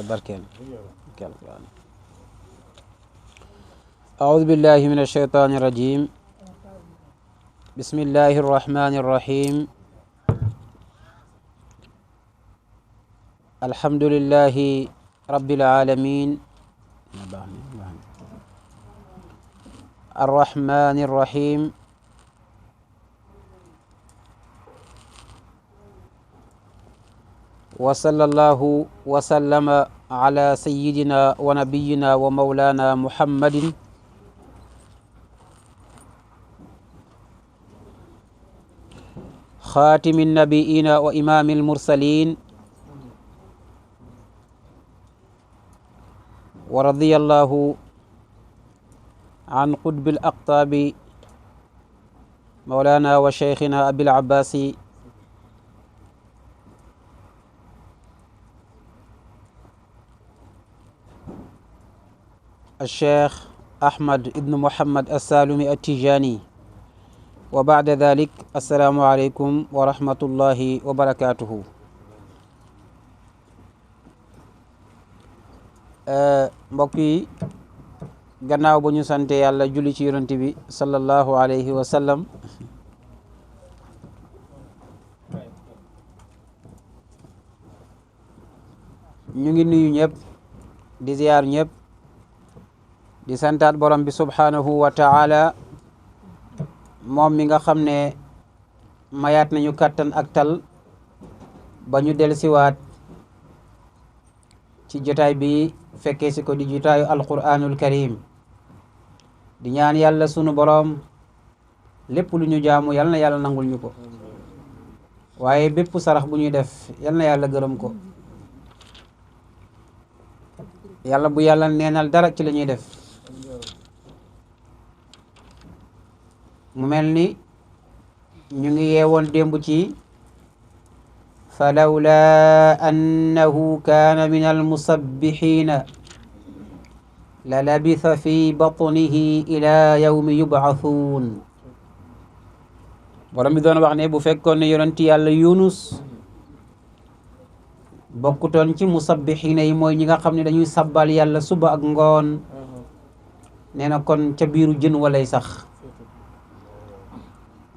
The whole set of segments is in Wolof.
yàlla barkeel barkeel alquran. أعوذ بالله من الشيطان الرجيم بسم الله الرحمن الرحيم الحمد لله رب العالمين الرحمن الرحيم وصلى الله وسلم على سيدنا ونبينا ومولانا محمد خاتم النبيين وإمام المرسلين ورضي الله عن قطب الأقطاب مولانا وشيخنا أبي العباس الشيخ أحمد بن محمد السالمي التجاني وبعد ذلك السلام عليكم ورحمة الله وبركاته. mbokk yi gannaaw ba ñu sante yàlla julli ci yonent bi sallallahu alayhi wa sallam ñu ngi nuyu ñëpp di ziyaar ñëpp di santaat borom bi subhanahu wa ta'ala moom mi nga xam ne mayaat nañu kàttan ak tal ba ñu dellusiwaat ci jotaay bi fekkee si ko di jotaayu alquranul karim di ñaan yàlla sunu borom lépp lu ñu jaamu yal na yàlla nangul ñu ko waaye bépp sarax bu ñuy def yal na yàlla gërëm ko yàlla bu yàlla neenal dara ci la ñuy def. mu mel ni ñu ngi yeewoon démb ci falawla annahu kaana min almusabbihiina la labitha fi batnihi ila yawmi yub'athuun. borom bi doon wax ne bu fekkoon ne yonenti yàlla Yunus bokkutoon ci musabbihiina yi mooy ñi nga xam ne dañuy sabbal yàlla suba ak ngoon nee na kon ca biiru jën walay sax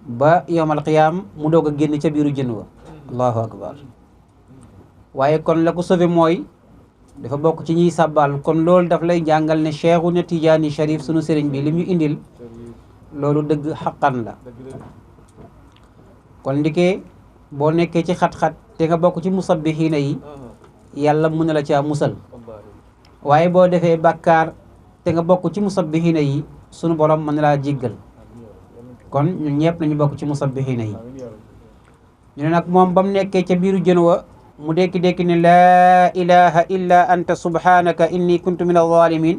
ba yowmal qiyaam mu doog a génn ca biiru jën wa. allahu akbar. waaye kon la ko sauvé mooy dafa bokk ci ñiy sàbbal kon loolu daf lay jàngal ne Cheikhuna Tijaani Sharif sunu sëriñ bi li mu indil loolu dëgg xaqan la. kon ndikee boo nekkee ci xat-xat te nga bokk ci musabbihiina yi yàlla mën na la caa musal waaye boo defee bàkkaar te nga bokk ci musabbihiina yi sunu borom mën na laa jéggal. kon ñun ñëpp nañu bokk ci musabbihiina yi. ñu ne nag moom ba mu nekkee ca biiru jën wa mu dekki-dekki ne laa ilaha illa anta subhanaka inni kuntu min alzalimin.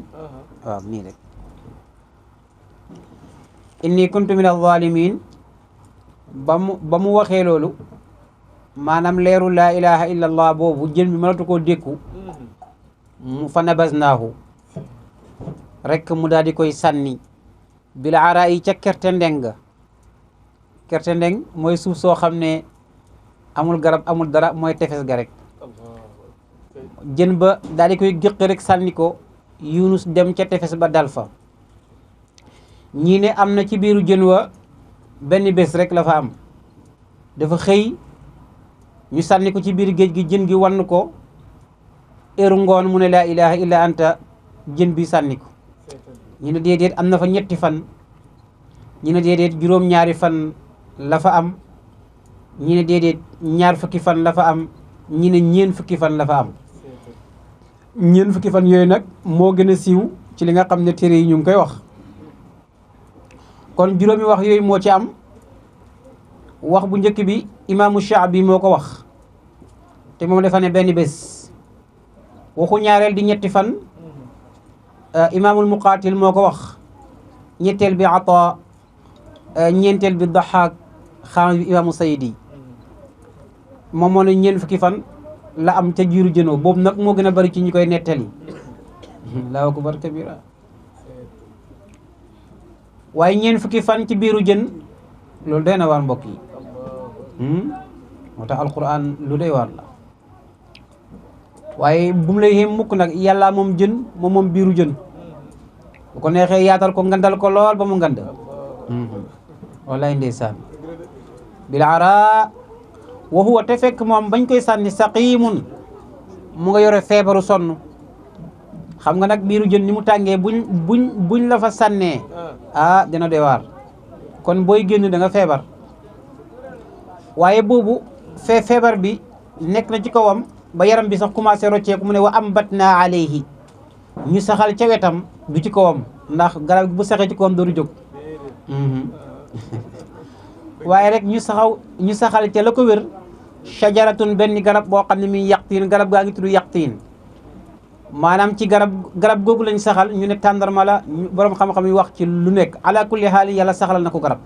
waaw nii rek inni kuntu min alzalimin ba mu waxee loolu maanaam leeru laa ilaha illa allah boobu jën bi mënatu koo dékku mu fa nabasnaahu rek mu daal di koy sànni bil ara yi ca kerte ndeng kerte ndeng mooy suuf soo xam ne amul garab amul dara mooy tefes ga rek jën ba daal di koy géq rek sànni ko Yunus dem ca tefes ba dal fa. ñii ne am na ci biiru jën wa benn bés rek la fa am dafa xëy ñu sànni ko ci biir géej gi jën gi wann ko heure ngoon mu ne laa ilaha illa anta jën bi sànni ko. ñu ne déedéet am na fa ñetti fan ñu ne déedéet juróom-ñaari fan la fa am ñu ne déedéet ñaar fukki fan la fa am ñu ne ñeen fukki fan la fa am. ñeen fukki fan yooyu nag moo gën a siiw ci li nga xam ne téere yi ñu ngi koy wax. kon juróomi wax yooyu moo ci am wax bu njëkk bi imaamu Shaabi moo ko wax te moom dafa ne benn bés. waxu ñaareel di ñetti fan imaamul Muqaatil moo ko wax ñetteel bi Ataa ñeenteel bi Daxaak xaamis bi imaamu Saydi moom moo ne ñeent fukki fan la am ca jiiru jënoo boobu nag moo gën a bari ci ñi koy nettali. Allaahu akbar kabira. waaye ñeent fukki fan ci biiru jën loolu doy na waar mbokk yi moo tax alquran lu doy waar la. waaye bu mu lay xéem mukk nag yàlla moom jën moom biiru jën bu ko neexee yaatal ko ngandal ko lool ba mu ngand wallaay ndeysaan bil ara wa huwa te fekk moom bañ koy sànni saqiimun mu nga yore feebaru sonn xam nga nag biiru jën ni mu tàngee buñ la fa sànnee dina doy waar kon booy génn da nga feebar waaye boobu feebar bi nekk na ci kawam ba yaram bi sax commencé rocceeku mu ne wa ambatna alayhi ñu saxal ca wetam du ci kawam ndax garab bu saxee ci kawam dooru jóg waaye rek ñu saxal ca la ko wér shajaratun benn garab boo xam ne mi yaqtiin garab gaa ngi tudd yaqtiin maanaam ci garab googu lañ saxal ñu ne tàndarma la borom xam-xam yi wax ci lu nekk ala kulli haal yàlla saxalal na ko garab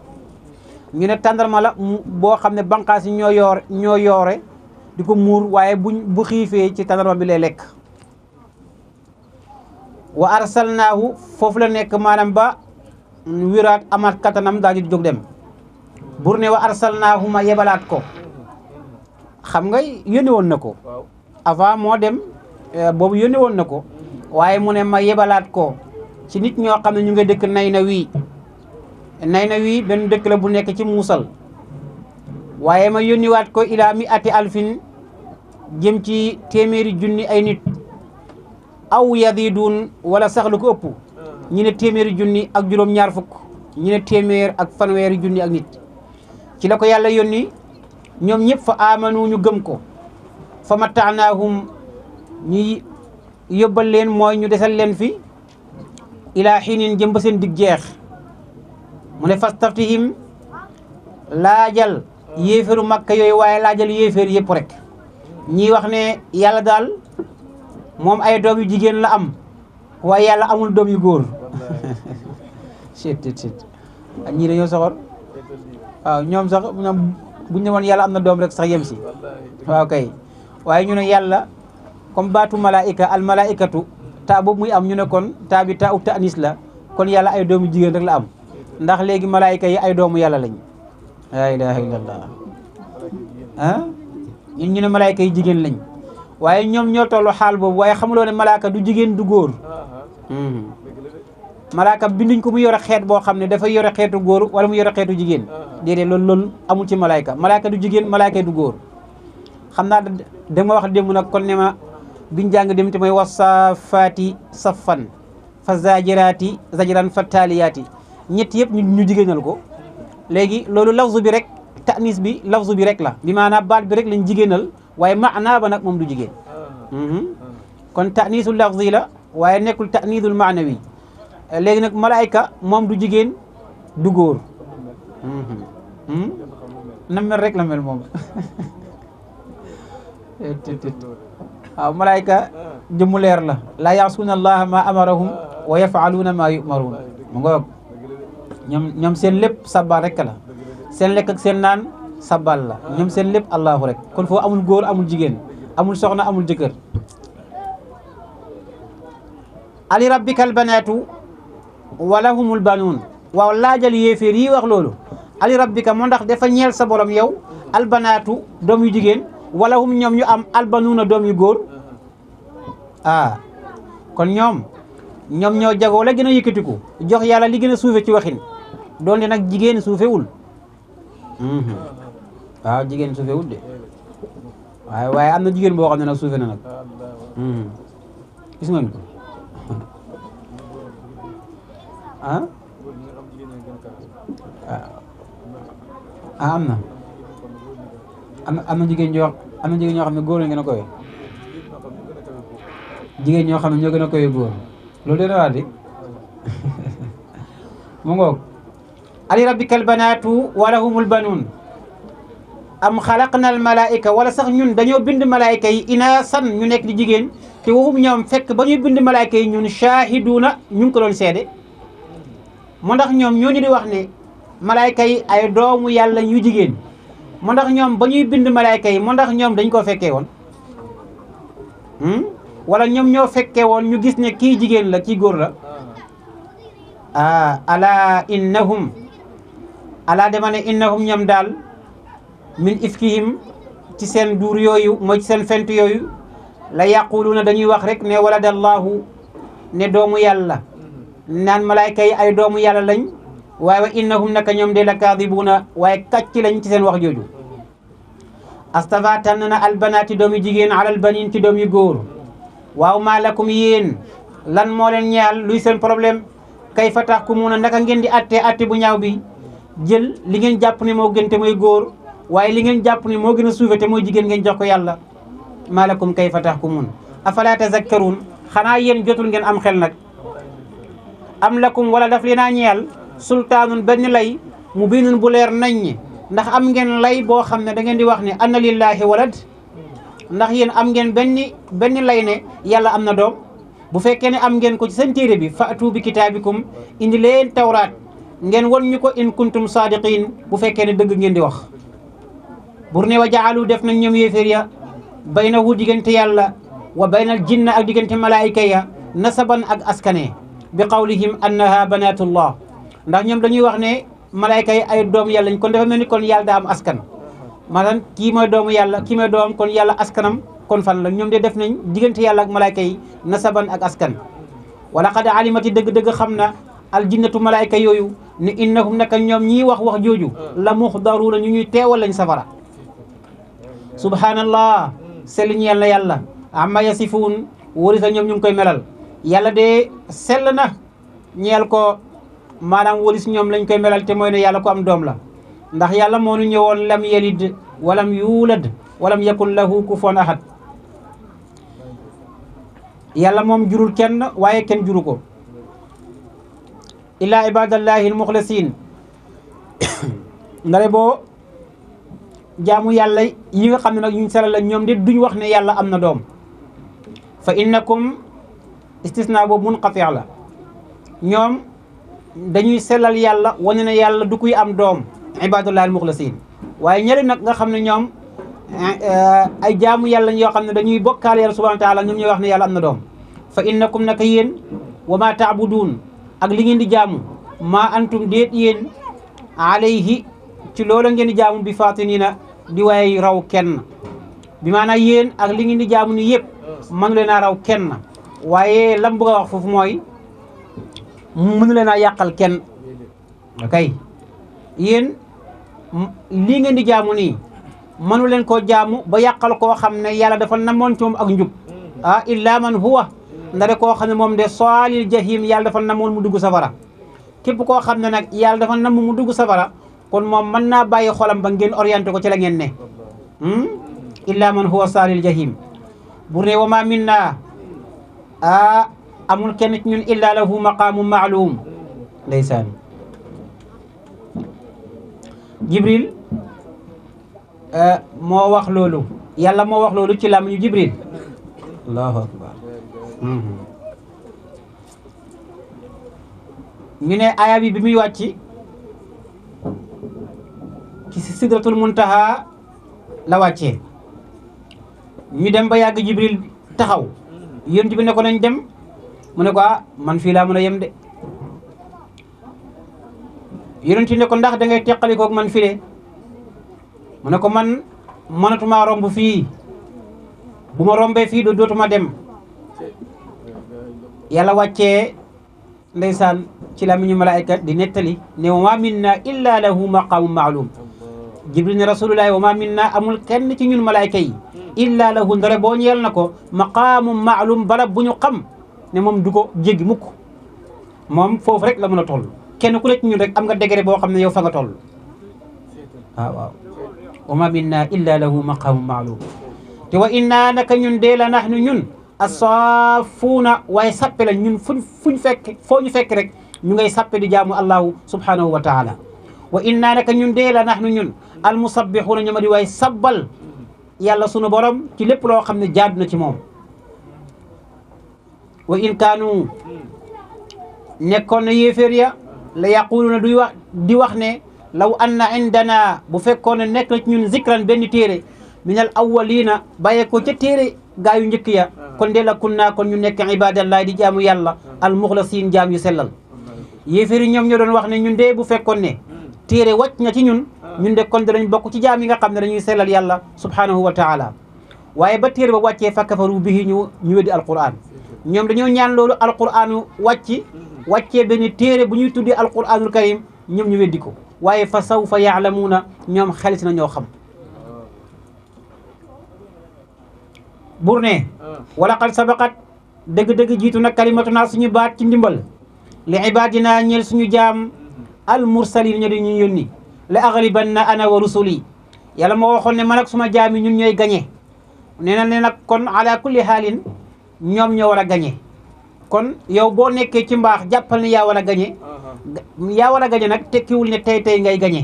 ñu ne tàndarma la boo xam ne banqaas yi ñoo yoore di ko muur waaye bu xiifee ci tàndarma bi lay lekk wa arsalnaahu foofu la nekk maanaam ba wiraat amaat kattanam daal di jóg dem bur ne wa arsalnaahu ma yebalaat ko xam nga yónni woon na ko avant moo dem boobu yónni woon na ko waaye mu ne ma yebalaat ko ci nit ñoo xam ne ñu ngi dëkk Naynawi benn dëkk la bu nekk ci Muusal waaye ma yónniwaat ko ilaa mi ati alfin jëm ci téeméeri junni ay nit aw yadidun wala sax lu ko ëpp ñu ne téeméeri junni ak juróom-ñaar fukk ñu ne téeméer ak fanweeri junni ak nit ci la ko yàlla yónni ñoom ñëpp fa amanu ñu gëm ko fa mataanaahum ñu yóbbal leen mooy ñu desal leen fi ilaa xiinin jëm ba seen dig jeex mu ne fastaftihim laajal yéeféeru makka yooyu waaye laajal yéeféer yëpp rek ñii wax ne yàlla daal moom ay doom yu jigéen la am waaye yàlla amul doom yu góor sit ak ñii dañoo soxor waaw ñoom sax ñoom buñ ne woon yàlla am na doom rek sax yem si waaw kay waaye ñu ne yàlla comme baatu malaika al malaikatu taa boobu muy am ñu ne kon taa bi taa u ta'nis la kon yàlla ay doomu jigéen rek la am ndax léegi malaayika yi ay doomu yàlla lañ laa ilaha illallah ñun ñu ne malaayika yi jigéen lañ waaye ñoom ñoo tollu xaal boobu waaye xamuloo ne malaaka du jigéen du góor malaaka binduñ ko mu yore xeet boo xam ne dafay yore xeetu góor wala mu yore xeetu jigéen déedéet loolu amul ci malaayika malaayika du jigéen malaayika du góor xam naa da nga wax démb nag kon ne ma biñ jàng dem te mooy wasaafaati saffan fa zajiraati zajran fa taaliyaati ñett yëpp ñu jigéenal ko léegi loolu lafzu bi rek ta'nis bi lafzu bi rek la bi maanaam baat bi rek lañ jigéenal waaye maanaa ba nag moom du jigéen kon ta'nisul lafzi la waaye nekkul ta'nisul maanawi léegi nag malaayka moom du jigéen du góor na mel rek la mel moom waaw malaayka jëmmu leer la laa yaasuuna allaha ma amarahum wa yafaaluuna ma yumaruun mu ngoog ñoom seen lépp sabbal rek la seen lekk ak seen naan sabbal la ñoom seen lépp allahu rek kon foofu amul góor amul jigéen amul soxna amul jëkkër ali rabbika albanaatu wa lahumul banuun waaw laajal yéeféer yi wax loolu ali rabbika moo ndax dafa ñeel sa borom yow albanaatu doom yu jigéen wala hum ñoom ñu am albanuuna doom yu góor kon ñoom ñoo jagoo la gën a yëkkatiku jox yàlla li gën a suufe ci waxin doonte nag jigéen suufewul waaw jigéen suufewul de waaye am na jigéen boo xam ne nag suufe na nag gis ngeen ko am na jigéen ñoo xam ne góor la gën a koy jigéen ñoo xam ne ñoo gën a koy góor loolu dina waa di mu ngoog ali rabbikal banaatu wa lahumul banuun am xalaqna al malaika wala sax ñun dañoo bind malaayika yi inaasan ñu nekk di jigéen te waxum ñoom fekk ba ñuy bind malaayika yi ñun shaahiduuna ñu ngi ko doon seede moo ndax ñoom ñooñu di wax ne malaayika yi ay doomu yàlla ñu jigéen moo ndax ñoom ba ñuy bind malaayika yi moo ndax ñoom dañ koo fekkee woon wala ñoom ñoo fekkee woon ñu gis ne kii jigéen la kii góor la ala innahum ala dama ne innahum ñoom daal min ifkihim ci seen duur yooyu mooy ci seen fent yooyu la yaquluuna dañuy wax rek ne waladallahu ne doomu yàlla naan malaayka yi ay doomu yàlla lañ waaye wa innahum naka ñoom de la kaadibuuna waaye kàcc lañ ci seen wax jooju astafa tànn na albanaati doom yu jigéen alal baniin ci doom yu góor waaw maa lakum yéen lan moo leen ñaal luy seen problème kayfa tahkumuuna naka ngeen di atte bu ñaaw bi jël li ngeen jàpp ne moo gën te mooy góor waaye li ngeen jàpp ne moo gën a suufe te mooy jigéen ngeen jox ko yàlla maa lakum kayfa tahkumuun afala tazakkaruun xanaa yéen jotul ngeen am xel nag am lakum wala daf leen a ñeel sultaanun benn lay mu biinun bu leer nañ ndax am ngeen lay boo xam ne da ngeen di wax ne anna lillahi walad ndax yéen am ngeen benn lay ne yàlla am na doom bu fekkee ne am ngeen ko ci seen téere bi faatu bi kitaabikum indi leen tawraat ngeen won ñu ko in kuntum saadiqin bu fekkee ne dëgg ngeen di wax bur ne wa jaalu def nañ ñoom yéeféer ya baynahu diggante yàlla wa baynal jinna ak diggante malaayika ya nasaban ak askane bi qawlihim annaha banatullah ndax ñoom dañuy wax ne malaayika yi ay doomu yàlla lañ kon dafa mel ni kon yàlla daa am askan maanaam kii mooy doomu yàlla kii mooy doomam kon yàlla askanam kon fan la ñoom de def nañ diggante yàlla ak malaayika yi nasaban ak askan wala qad alimati dëgg-dëgg xam na aljinnatu malaayika yooyu ne innahum naka ñoom ñii wax jooju la muxdaruuna ñu ñuy teewal lañ safara subhanallah sell ñeel na yàlla amma yasifuun wóori sa ñoom ñu ngi koy melal yàlla de sell na ñeel ko maanaam wóolis ñoom lañ koy melal te mooy ne yàlla ko am doom la ndax yàlla moo nu ñëwoon lam yalid walam yuulad walam yakun lahu kufuwan ahad yàlla moom jurul kenn waaye kenn juru ko illaa ibadallahi almuxlasin ndare boo jaamu yàlla yi nga xam ne nag ñu selal la ñoom de duñ wax ne yàlla am na doom fa innakum istisna boobu munqati la ñoom dañuy sellal yàlla wane ne yàlla du kuy am doom ibadullahi almuxlasin waaye ñëri nag nga xam ne ñoom ay jaamu yàlla yoo xam ne dañuy bokkaal yàlla subhanahu wa taala ñoom ñuy wax ne yàlla am na doom fa innakum naka yéen wa ma taabuduun ak li ngeen di jaamu maa antum déet yéen alayhi ci loola ngeen di jaamu bi fatinina di waay raw kenn bi maanaam yéen ak li ngeen di jaamu ni yëpp mënu leen a raw kenn waaye lam bëgg a wax foofu mooy mënu leen a yàqal kenn kay yéen lii ngeen di jaamu nii mënu leen koo jaamu ba yàqal koo xam ne yàlla dafa namoon ci moom ak njub illa man huwa ndare koo xam ne moom de saalil jahim yàlla dafa namoon mu dugg safara képp koo xam ne nag yàlla dafa nam mu dugg safara kon moom mën naa bàyyi xolam ba ngeen orienté ko ci la ngeen ne illa man huwa saalil jahim bur ne wa ma minna amul kenn ci ñun illa lahu maqaamu maalum ndeysaan jibril moo wax loolu yàlla moo wax loolu ci làmmiñu jibril allahu akbar ñu ne aya bi muy wàcc ci sidratul muntaha la wàccee ñu dem ba yàgg jibril taxaw yonent bi ne ko nañ dem mu ne ko man fii laa mën a yem de yonent ne ko ndax da ngay teqalikoog man file mu ne ko man mënatuma romb fii bu ma rombee fii dootuma dem yàlla wàccee ndeysaan ci la miñu malaayka di nettali ne wa ma minna illa lahu maqaamu maalum jibril ne rasulullahi wa ma minna amul kenn ci ñun malaayka yi illa lahu ndare boo ñeel na ko maqaamu maalum barab bu ñu xam ne moom du ko jéggi mukk moom foofu rek la mën a toll kenn ku nekk ñun rek am nga degré boo xam ne yow fa nga toll waaw wa ma minna illa lahu maqaamu maalum te wa inna naka ñun dee la nahnu ñun asaafuuna waaye sappe la ñun fuñ fekk foo ñu fekk rek ñu ngay sappe di jaamu allahu subhanahu wa taala wa inna naka ñun dee la nahnu ñun almusabbixuuna ñoma di waaye sabbal yàlla sunu borom ci lépp loo xam ne jaadu na ci moom wa in kaanu nekkoon na yéeféer ya la yaquluuna di wax ne law anna indana bu fekkoon ne nekk na ci ñun zikran benn téere min al awwalina bàyyee ko ca téere gaa yu njëkk ya kon de la kunna kon ñu nekk ibadallahi di jaamu yàlla al muxlasin jaam yu sellal yéeféer yi ñoom ñoo doon wax ne ñun de bu fekkoon ne téere wàcc na ci ñun de kon danañ bokk ci jaam yi nga xam ne dañuy sellal yàlla subhanahu wa taala waaye ba téere ba wàccee fa kafaru bihi ñu weddi alquran ñoom dañoo ñaan loolu alquran wàccee benn téere bu ñuy tuddee alquranul karim ñoom ñu weddi ko waaye fa sawfa yaalamuuna ñoom xalis na ñoo xam bur ne wala qad sabaqat dëgg-dëgg jiitu nag kalimatuna suñu baat ci ndimbal li ibadina ñeel suñu jaam al mursalin ña di ñu yónni la aghlibanna ana wa rusuli yàlla moo waxoon ne man ak suma jaam yi ñun ñooy gañe nee na ne nag kon ala kulli haalin ñoom ñoo war a gañe kon yow boo nekkee ci mbaax jàppal ne yaa war a gañe nag tekkiwul ne tey ngay gañe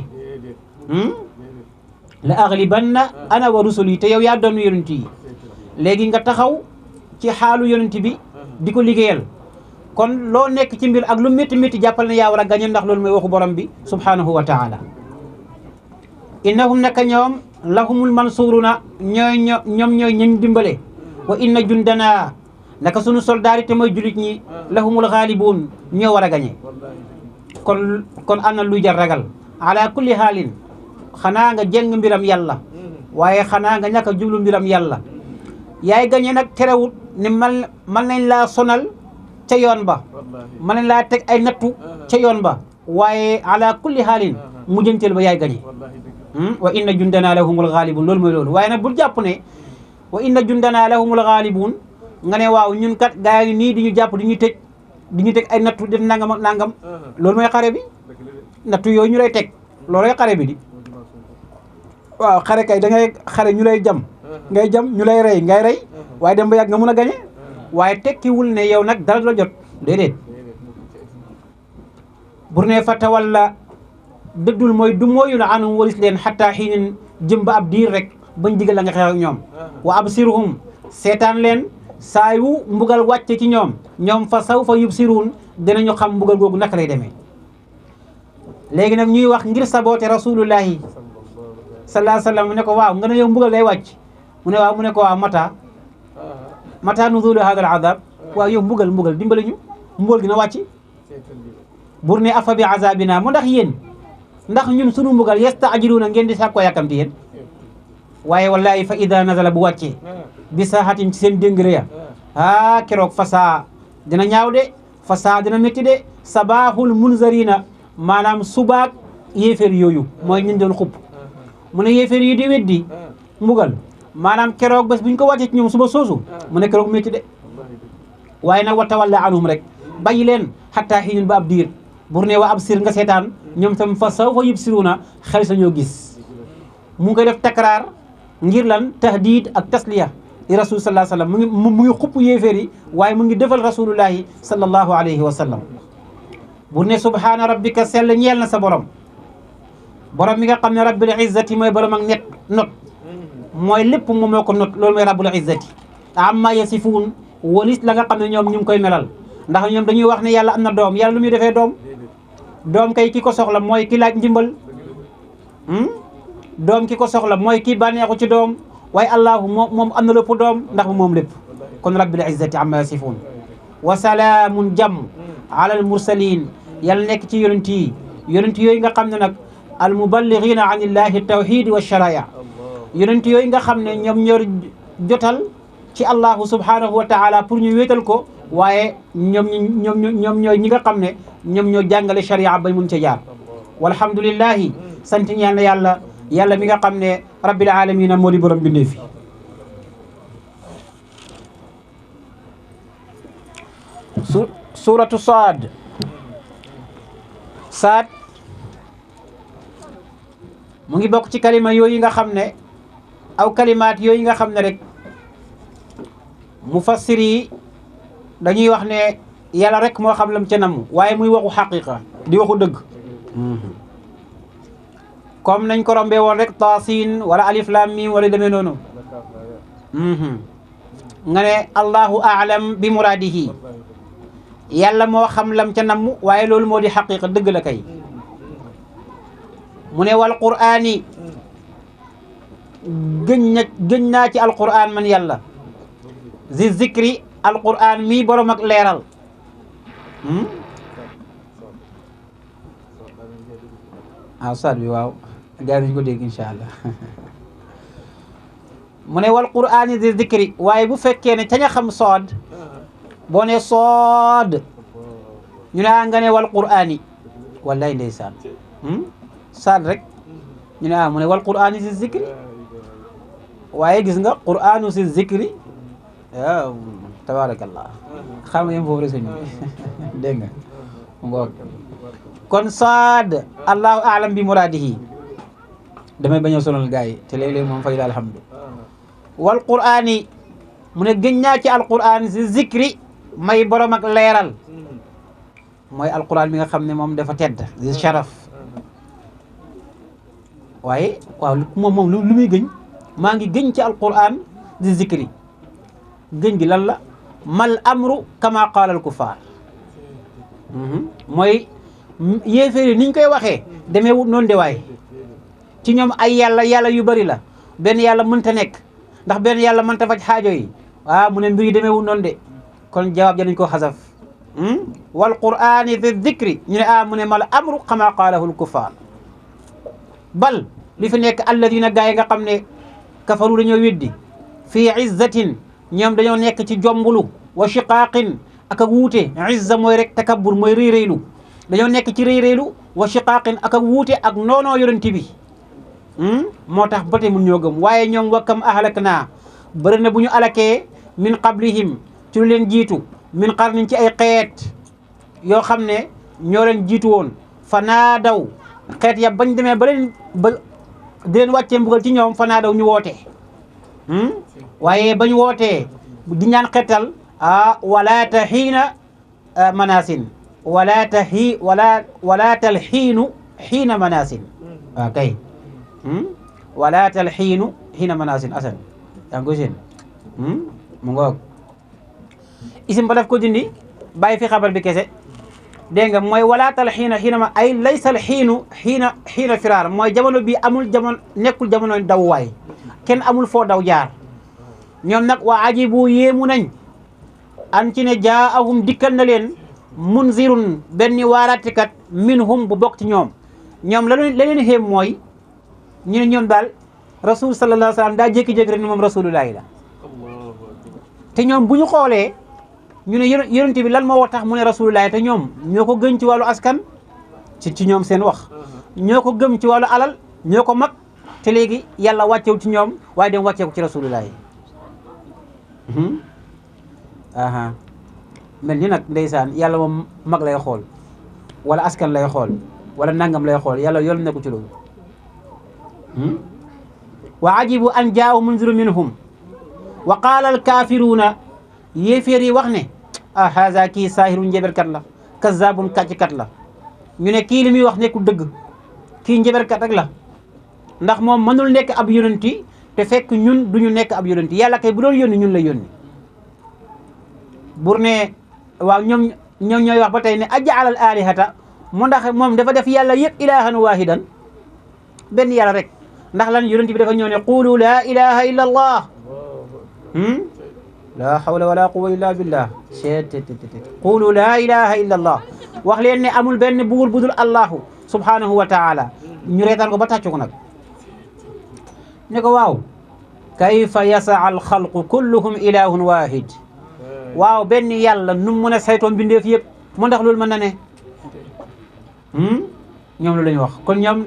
la aghlibanna ana wa rusuli te yow yaa doon yonent yi léegi nga taxaw ci xaalu yonent bi di ko liggéeyal kon loo nekk ci mbir ak lu métti métti jàppal ne yaa war a gañe ndax loolu mooy waxu borom bi subhanahu wa taala innahum naka ñoom lahumul mansuruna ñoom ñooy ñañ dimbale wa inna jundana naka sunu soldaar yi te mooy julit ñi lahumul ghalibun ñoo war a gañe kon am na luy jar ragal ala kulli haalin xanaa nga jeng mbiram yàlla waaye xanaa nga ñàkk a jublu mbiram yàlla yaay gañe nag terewut ne man nañ laa sonal ca yoon ba man nañ laa teg ay nattu ca yoon ba waaye ala kulli haalin mujjanteel ba yaay gañe wa inna jundana lahumul ghalibun loolu mooy loolu waaye nag bul jàpp ne wa inna jundana lahumul ghalibun nga ne waaw ñun kat gaa yi nii di ñu jàpp di ñu teg ay nattu def nangam ak nangam loolu mooy xare bi nattu yooyu ñu lay teg loolooy xare bi di waaw xare kay da ngay xare ñu lay jam ngay jam ñu lay rey ngay rey waaye dem ba yàgg nga mun a gañe waaye tekkiwul ne yow nag dara du la jot déedéet bur ne fa tawalla dëddul mooy du mooyu la anum walis leen xataa xiinin jëm ba ab diir rek bañ digal la nga xeex ak ñoom wa absirhum seetaan leen saa yu mbugal wàcce ci ñoom fa saw fa yubsiruun dinañu xam mbugal googu naka lay demee léegi nag ñuy wax ngir saboote rasulullahi sallallahu alayhi wa sallam mu ne ko waaw nga ne yow mbugal day wàcc mu ne waaw mu ne ko waaw mata nuzulu hada al adab waaw yow mbugal dimbali ñu mbugal gi na wàcc bur ne afa bi azabina mu ndax ñun sunu mbugal yastaajiluuna ngeen di sàkkoo yàkkamti yéen waaye wallahi fa ida nazala bu wàccee bi saaxatin ci seen déngre ya keroog fasaa dina ñaaw de fasaa dina métti de sabahul munzarina maanaam subaak yéeféer yooyu mooy ñun doon xupp mu ne yéeféer yi di weddi mbugal maanaam keroog bés buñ ko wàccee ci ñoom suba soosu mu ne keroog métti de waaye nag wa tawalla anhum rek bàyyi leen xataa xiinun ba ab diir bur ne wa absir nga seetaan ñoom tam fa saw fa yubsiruuna xel sa ñoo gis mu ngi koy def takraar ngir lan tahdid ak tasliya li rasul sallallahu alayhi wa sallam mu ngi xupp yéeféer yi waaye mu ngi defal rasulullahi sallallahu alayhi wa sallam bur ne subhaana rabbika sell ñeel na sa borom mi nga xam ne rabbil izzati mooy borom ak not mooy lépp moom moo ko not loolu mooy rabbul izzati amma yasifuun walis la nga xam ne ñoom ñu ngi koy melal ndax ñoom dañuy wax ne yàlla am na doom yàlla lu muy defee doom kay ki ko soxla mooy ki laaj ndimbal doom ki ko soxla mooy ki bànneexu ci doom waaye allahu moom am na lépp doom ndax moom lépp kon rabbil izzati amma yasifuun wa salaamun jàmm ala al mursalin yàlla nekk ci yonent yooyu nga xam ne nag al muballighina an illahi tawhid wa sharaia yonent yooyu nga xam ne ñoom ñoo jotal ci allahu subhanahu wa taala pour ñu wéetal ko waaye ñoom ñooy ñi nga xam ne ñoom ñoo jàngale sharia bañ mun ca jaar walhamdulillahi sant ñaan yàlla mi nga xam ne rabbil alamina moo di borom bindee fi suratu Saad mu ngi bokk ci kalima yooyu nga xam ne aw kalimaat yooyu nga xam ne rek mufassir yi dañuy wax ne yàlla rek moo xam lam ca namm waaye muy waxu xaqiqa di waxu dëgg comme nañ ko rombee woon rek taasin wala alif lam mim wala demee noonu nga ne allahu aalam bi muraadihi yàlla moo xam lam ca namm waaye loolu moo di xaqiqa dëgg la kay mu ne wal qur'aani gëñ naa ci alqur'an man yàlla zi zikri alqur'an mii borom ak leeral saat bi waaw gaa yi nañu ko dégg incha allah mu ne wal qur'ani di zikri waaye bu fekkee ne ca ña xam sood boo ne sood ñu ne nga ne wal qur'ani wallaay ndeysaan saad rek ñu ne mu ne wal qur'ani si zikri waaye gis nga qur'anu si zikri waaw tabarakallah xam nga yem foofu rek sëñ bi dégg nga mbokk kon saad allahu aalam bi muraadihi damay bañ a sonal gars yi te léeg-léeg moom fay la alhamdu wal qur'ani mu ne gëñ naa ci alqur'an si zikri may borom ak leeral mooy alqur'an bi nga xam ne moom dafa tedd di sharaf waaye waaw moom lu muy gëñ maa ngi gëñ ci alqur'an di zikri gëñ gi lan la mal amru kama qaala al kuffar mooy yéeféeri niñ koy waxee demee wut noonu de waay ci ñoom ay yàlla yu bari la benn yàlla mënta nekk ndax benn yàlla mënta faj xaajo yi waaw mu ne mbir yi demee wut noonu de kon jawaab ja nañ ko xasaf wal qur'ani fi dhikri ñu ne mu ne mal amru kama qaalahu al kuffar bal li fi nekk alladina gaa yi nga xam ne kafaru dañoo weddi fii izzatin ñoom dañoo nekk ci jombulu wa shiqaaqin ak wuute izza mooy rek takabbur mooy réy-réylu dañoo nekk ci réy-réylu wa shiqaaqin ak wuute ak noonoo yonent bi moo tax ba tey mun ñoo gëm waaye ñoom wakkam ahlak naa bëri na bu ñu alakee min qablihim ci lu leen jiitu min qarnin ci ay xeet yoo xam ne ñoo leen jiitu woon fa naa daw xeet ya bañ demee ba leen ba di leen wàccee mbugal ci ñoom fa naa daw ñu woote waaye bañ wootee di ñaan xetal walaata xiina manasin walaatal xiinu xiina manasin waaw kay walaatal xiinu xiina manasin asan yaa ngi ko seen mu ngoog isim ba daf ko dindi bàyyi fi xabar bi kese dégg nga mooy walaatal xiina xiina ma ay laysal xiinu xiina firaar mooy jamono bi amul jamono nekkul jamono daw waay kenn amul foo daw jaar ñoom nag waa ajibu yéemu nañ an ci ne jaahum dikkal na leen munzirun benn waaratikat minhum bu bokk ci ñoom la leen xéem mooy ñu ne ñoom daal rasul sallallahu alayhi wa sallam daa jékki-jékki rek ne moom rasulullahi la te ñoom bu ñu xoolee ñu ne yonent bi lan moo war tax mu ne rasulullahi te ñoom ñoo ko gën ci wàllu askan ci ñoom seen wax ñoo ko gëm ci wàllu alal ñoo ko mag te léegi yàlla wàccewu ci ñoom waaye dem wàcceeku ci rasulullahi mel ni nag ndeysaan yàlla moom mag lay xool wala askan lay xool wala nangam lay xool yàlla yoon nekku ci loolu wa ajibu an jaahu munziru minhum wa qaala al kaafiruuna yéeféer yi wax ne haza kii saahirun njeberkat la kazaabun kàcckat la ñu ne kii li muy wax nekkul dëgg kii njeberkat rek la ndax moom mënul nekk ab yonenti te fekk ñun duñu nekk ab yonenti yàlla kay bu doon yónni ñun la yónni bur ne waaw ñoom ñooy wax ba tey ne ajaala al alihata mu ndax moom dafa def yàlla yëpp ilahan wahidan benn yàlla rek ndax lan yonent bi dafa ñëw ne qulu la ilaha illa allah la hawla wala quwwa illa billah qulu la ilaha illa allah wax leen ne amul benn buur budul allahu subhanahu wa taala ñu reetaan ko ba tàccu ko nag ne ko waaw kayfa yasaa al xalqu kulluhum ilahun wahid waaw benn yàlla nu mu mën a saytoon bindeef yëpp mu ndax loolu mën na ne ñoom loolu la ñu wax kon ñoom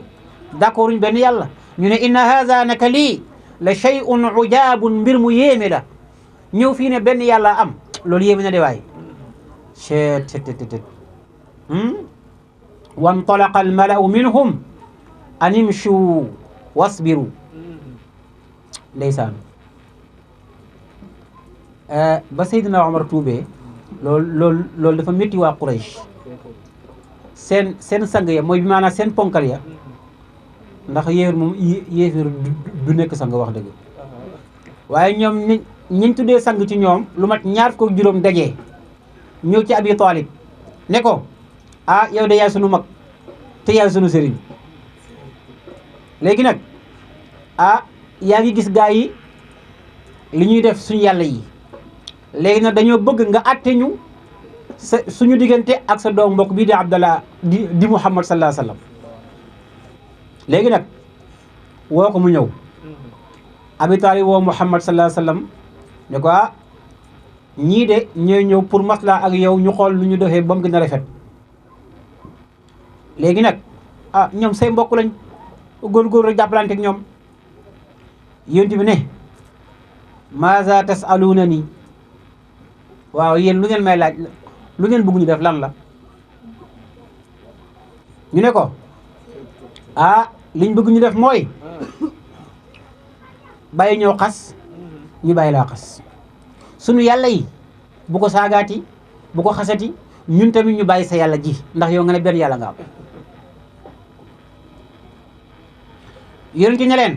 d'accord uñ benn yàlla ñu ne inna haza naka lii la shay'un ujaabun mbir mu yéeme la ñëw fii ne benn yàlla am loolu yéeme na de waay wantalaqa almalau minhum an imshu wasbiru ndeysaan ba Seydina Omar tuubee loolu dafa métti waa Quraysh seen sang ya mooy bi maanaam seen ponkal ya ndax yéefar moom yéefar du nekk sang wax dëgg waaye ñoom ñiñ tuddee sang ci ñoom lu mat ñaar ko juróom dajee ñëw ci Abi Talib ne ko yow de yaay sunu mag te yaay sunu sëriñ léegi nag yaa ngi gis gaa yi li ñuy def suñu yàlla yi léegi nag dañoo bëgg nga àtte ñu suñu diggante ak sa doom mbokk bii di Abdallah di Muhammad sallallahu alayhi wa sallam léegi nag woo ko mu ñëw Abi Talib woo Muhammad sallallahu alayhi wasallam ne ko ñii de ñooy ñëw pour maslaa ak yow ñu xool lu ñu defee ba mu gën a rafet léegi nag ñoom say mbokk lañ góor-góor rek jàppalante ak ñoom yonent bi ne maaza tasaluuna nii waaw yéen lu ngeen may laaj lu ngeen bëgg ñu def lan la ñu ne ko liñ bëgg ñu def mooy bàyyi ñoo xas ñu bàyyi laa xas sunu yàlla yi bu ko saagaati bu ko xasati ñun tamit ñu bàyyi sa yàlla ji ndax yow nga ne benn yàlla nga am yonent ne leen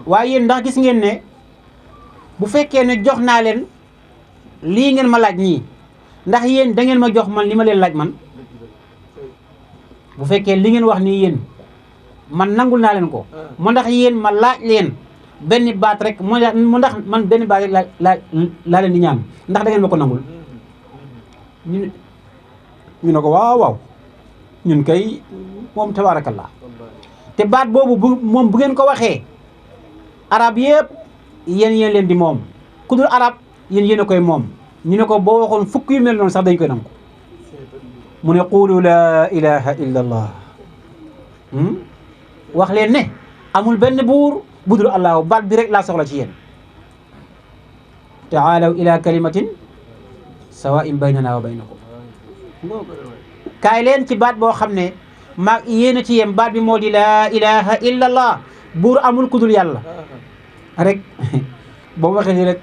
waaye yéen ndax gis ngeen ne bu fekkee ne jox naa leen lii ngeen ma laaj nii ndax yéen da ngeen ma jox man li ma leen laaj man bu fekkee li ngeen wax nii yéen man nangul naa leen ko mu ndax yéen ma laaj leen benn baat rek mu ndax man benn baat rek laa leen di ñaan ndax da ngeen ma ko nangul ñu ne ko waaw ñun kay moom tabaarakallah te baat boobu moom bu ngeen ko waxee arab yëpp yéen leen di moom ku dul arab yéen a koy moom ñu ne ko boo waxoon fukk yu mel noonu sax dañ koy nangu mu ne qulu laa ilaha illa allah wax leen ne amul benn buur budul allah baat bi rek laa soxla ci yéen taalaw ila kalimatin sawaa'in baynana wa baynakum kaay leen ci baat boo xam ne maa yéen a ci yem baat bi moo di laa ilaha illa allah buur amul ku dul yàlla rek boo waxee ni rek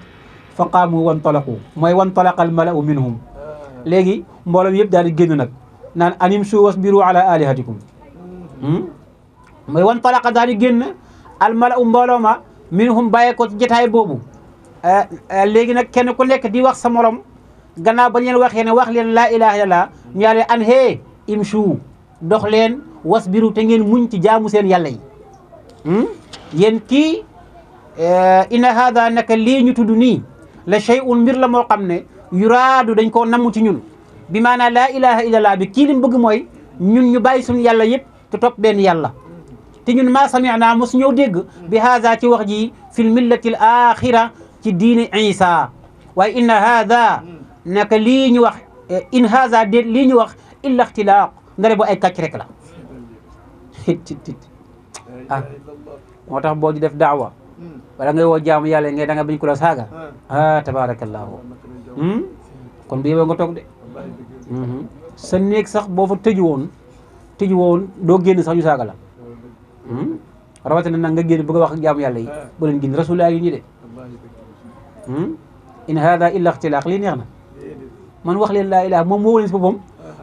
fa qaamu wantalaqu mooy wantalaqa al mala'u minhum léegi mbooloo yëpp daal di génn nag naan animshu wasbiru ala alihatikum mooy wantalaqa daal di génn al mala'u mbooloo ma minhum bàyyee ko ci jotaay boobu léegi nag kenn ku nekk di wax sa morom gannaaw ba ñu leen waxee ne wax leen laa ilaha illallah ñu yàlla an hee imshu dox leen wasbiru te ngeen muñ ci jaamu seen yàlla yi yéen kii inna hada naka lii ñu tudd nii la shay'un mbir la moo xam ne yuraadu dañ koo namm ci ñun bi maanaam laa ilaha illallah bi kii li mu bëgg mooy ñun ñu bàyyi suñu yàlla yëpp te topp benn yàlla te ñun maa sami'na mosu ñëw dégg bi hada ci wax ji fil millati al axira ci diine Isa waaye inna hada naka lii ñu wax in hada déet lii ñu wax illa ixtilaaq ndare bu ay kàcc rek la moo tax boo di def daawa wala ngay woo jaamu yàlla ngay da nga bañ ko la saaga tabarakallahu kon bu yeboo nga toog de sa néeg sax boo fa tëju woon doo génn sax ñu saaga la rawatina nag nga génn bëgg a wax ak jaamu yàlla yi bu leen génn rasulullah yi ñi de in hada illa ixtilaaq lii neex na man wax leen laa ilaha moom woowu leen si boppam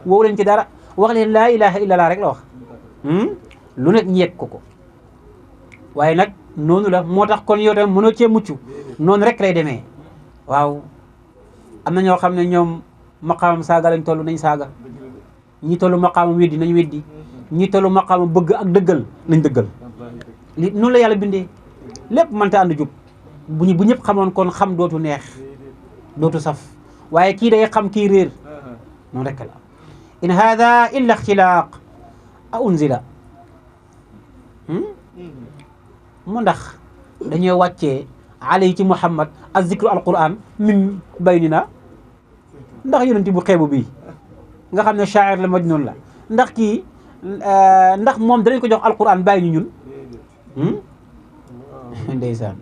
woowu leen ci dara wax leen laa ilaha illa laa rek la wax lu nekk ñeeg ko waaye nag noonu la moo tax kon yow tam mënoo cee mucc noonu rek lay demee waaw am na ñoo xam ne ñoom maqaamam saaga lañ toll nañ saaga ñi tollu maqaamam weddi nañ weddi ñi tollu maqaamam bëgg ak dëggal nañ dëggal li noonu la yàlla bindee lépp mënta ànd jub bu ñëpp xamoon kon xam dootu neex dootu saf waaye kii day xam kii réer noonu rek la in hada illa ixtilaaq a unzila mu ndax dañoo wàccee alay ci Muhammad az-zikru al-Qur'an min baynina ndax yonent bu xeebu bii nga xam ne shaa'ir la majnun la ndax kii ndax moom danañ ko jox al-Qur'an bàyyi ñu ñun ndeysaan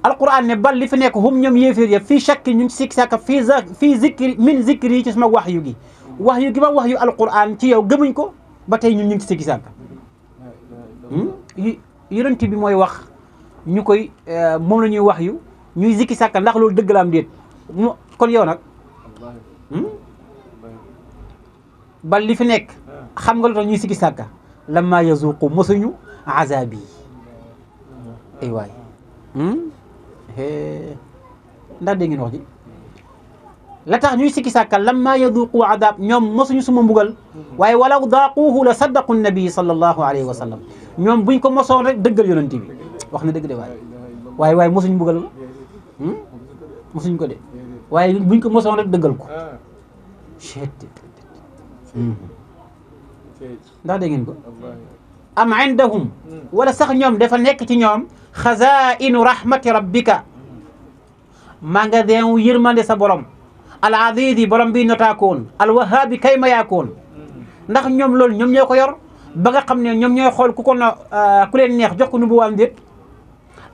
al-Qur'an ne bal li fi nekk hum ñoom yéeféer ya fii shakki ñu ngi sikk sàkk fii zikri min zikri yi ci sama wax yu gi ma wax yu al-Qur'an ci yow gëmuñ ko ba tey ñun ñu ngi ci sikki sàkk yonent bi mooy wax ñu koy moom la ñuy wax yu ñuy zikki sàkka ndax loolu dëgg la am déet kon yow nag bal li fi nekk xam nga lu tax ñuy sikki sàkka lamma yazuqu mosuñu azabi ay waay ndax dégg ngeen wax ji la tax ñuy sikki sàkka lamma yazuqu azab ñoom mosuñu suma mbugal waaye walaw daaquuhu la saddaqu nabi sallallahu alayhi wa sallam ñoom buñ ko mosoon rek dëggal yonent bi wax na dëgg de waaye mosuñ mbugal ma mosuñ ko de waaye buñ ko mosoon rek dëggal ko ndax dégg ngeen ko am indahum wala sax ñoom dafa nekk ci ñoom xazaa'inu rahmati rabbika magasin wu yërmande sa borom al azizi borom bi notaakoon al wahaabi kay mayaakoon ndax ñoom loolu ñoom ñoo ko yor ba nga xam ne ñoom ñooy xool ku leen neex jox ko nu bu waam déet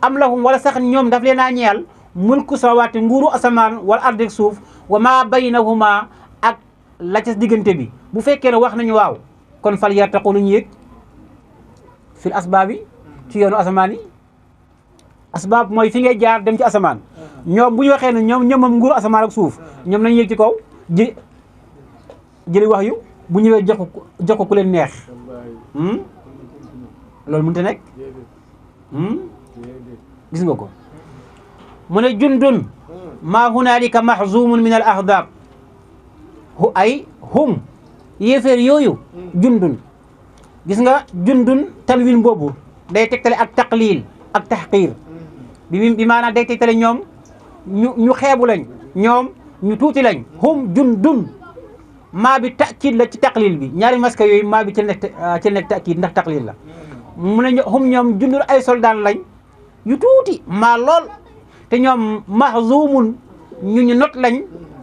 am lahum wala sax ñoom daf leen a ñeel mulku sawaati nguuru asamaan wala ardik suuf wa ma baynahuma ak la ca diggante bi bu fekkee ne wax nañu waaw kon fal yartaqu lu ñu yëg fil asbaab yi ci yoonu asamaan yi asbaab mooy fi ngay jaar dem ci asamaan ñoom bu ñu waxee ne ñoom moom nguuru asamaan ak suuf ñoom nañu yëg ci kaw jëli wax yu bu ñëwee jox ko ku leen neex loolu mënut a nekk gis nga ko mu ne jundun maa hunaalika mahzumun min al ahdaab ay hum yéeféer yooyu jundun gis nga jundun tanwin boobu day tegtale ak taqlil ak tahqiir bi maanaam day tegtale ñoom ñu xeebu lañ ñoom ñu tuuti lañ hum jundun maa bi takiid la ci taqlil bi ñaari maska yooyu maa bi ci nekk takiid ndax taqlil la mu ne hum ñoom jundun ay soldat lañ yu tuuti maa lool te ñoom mahzumun ñu not lañ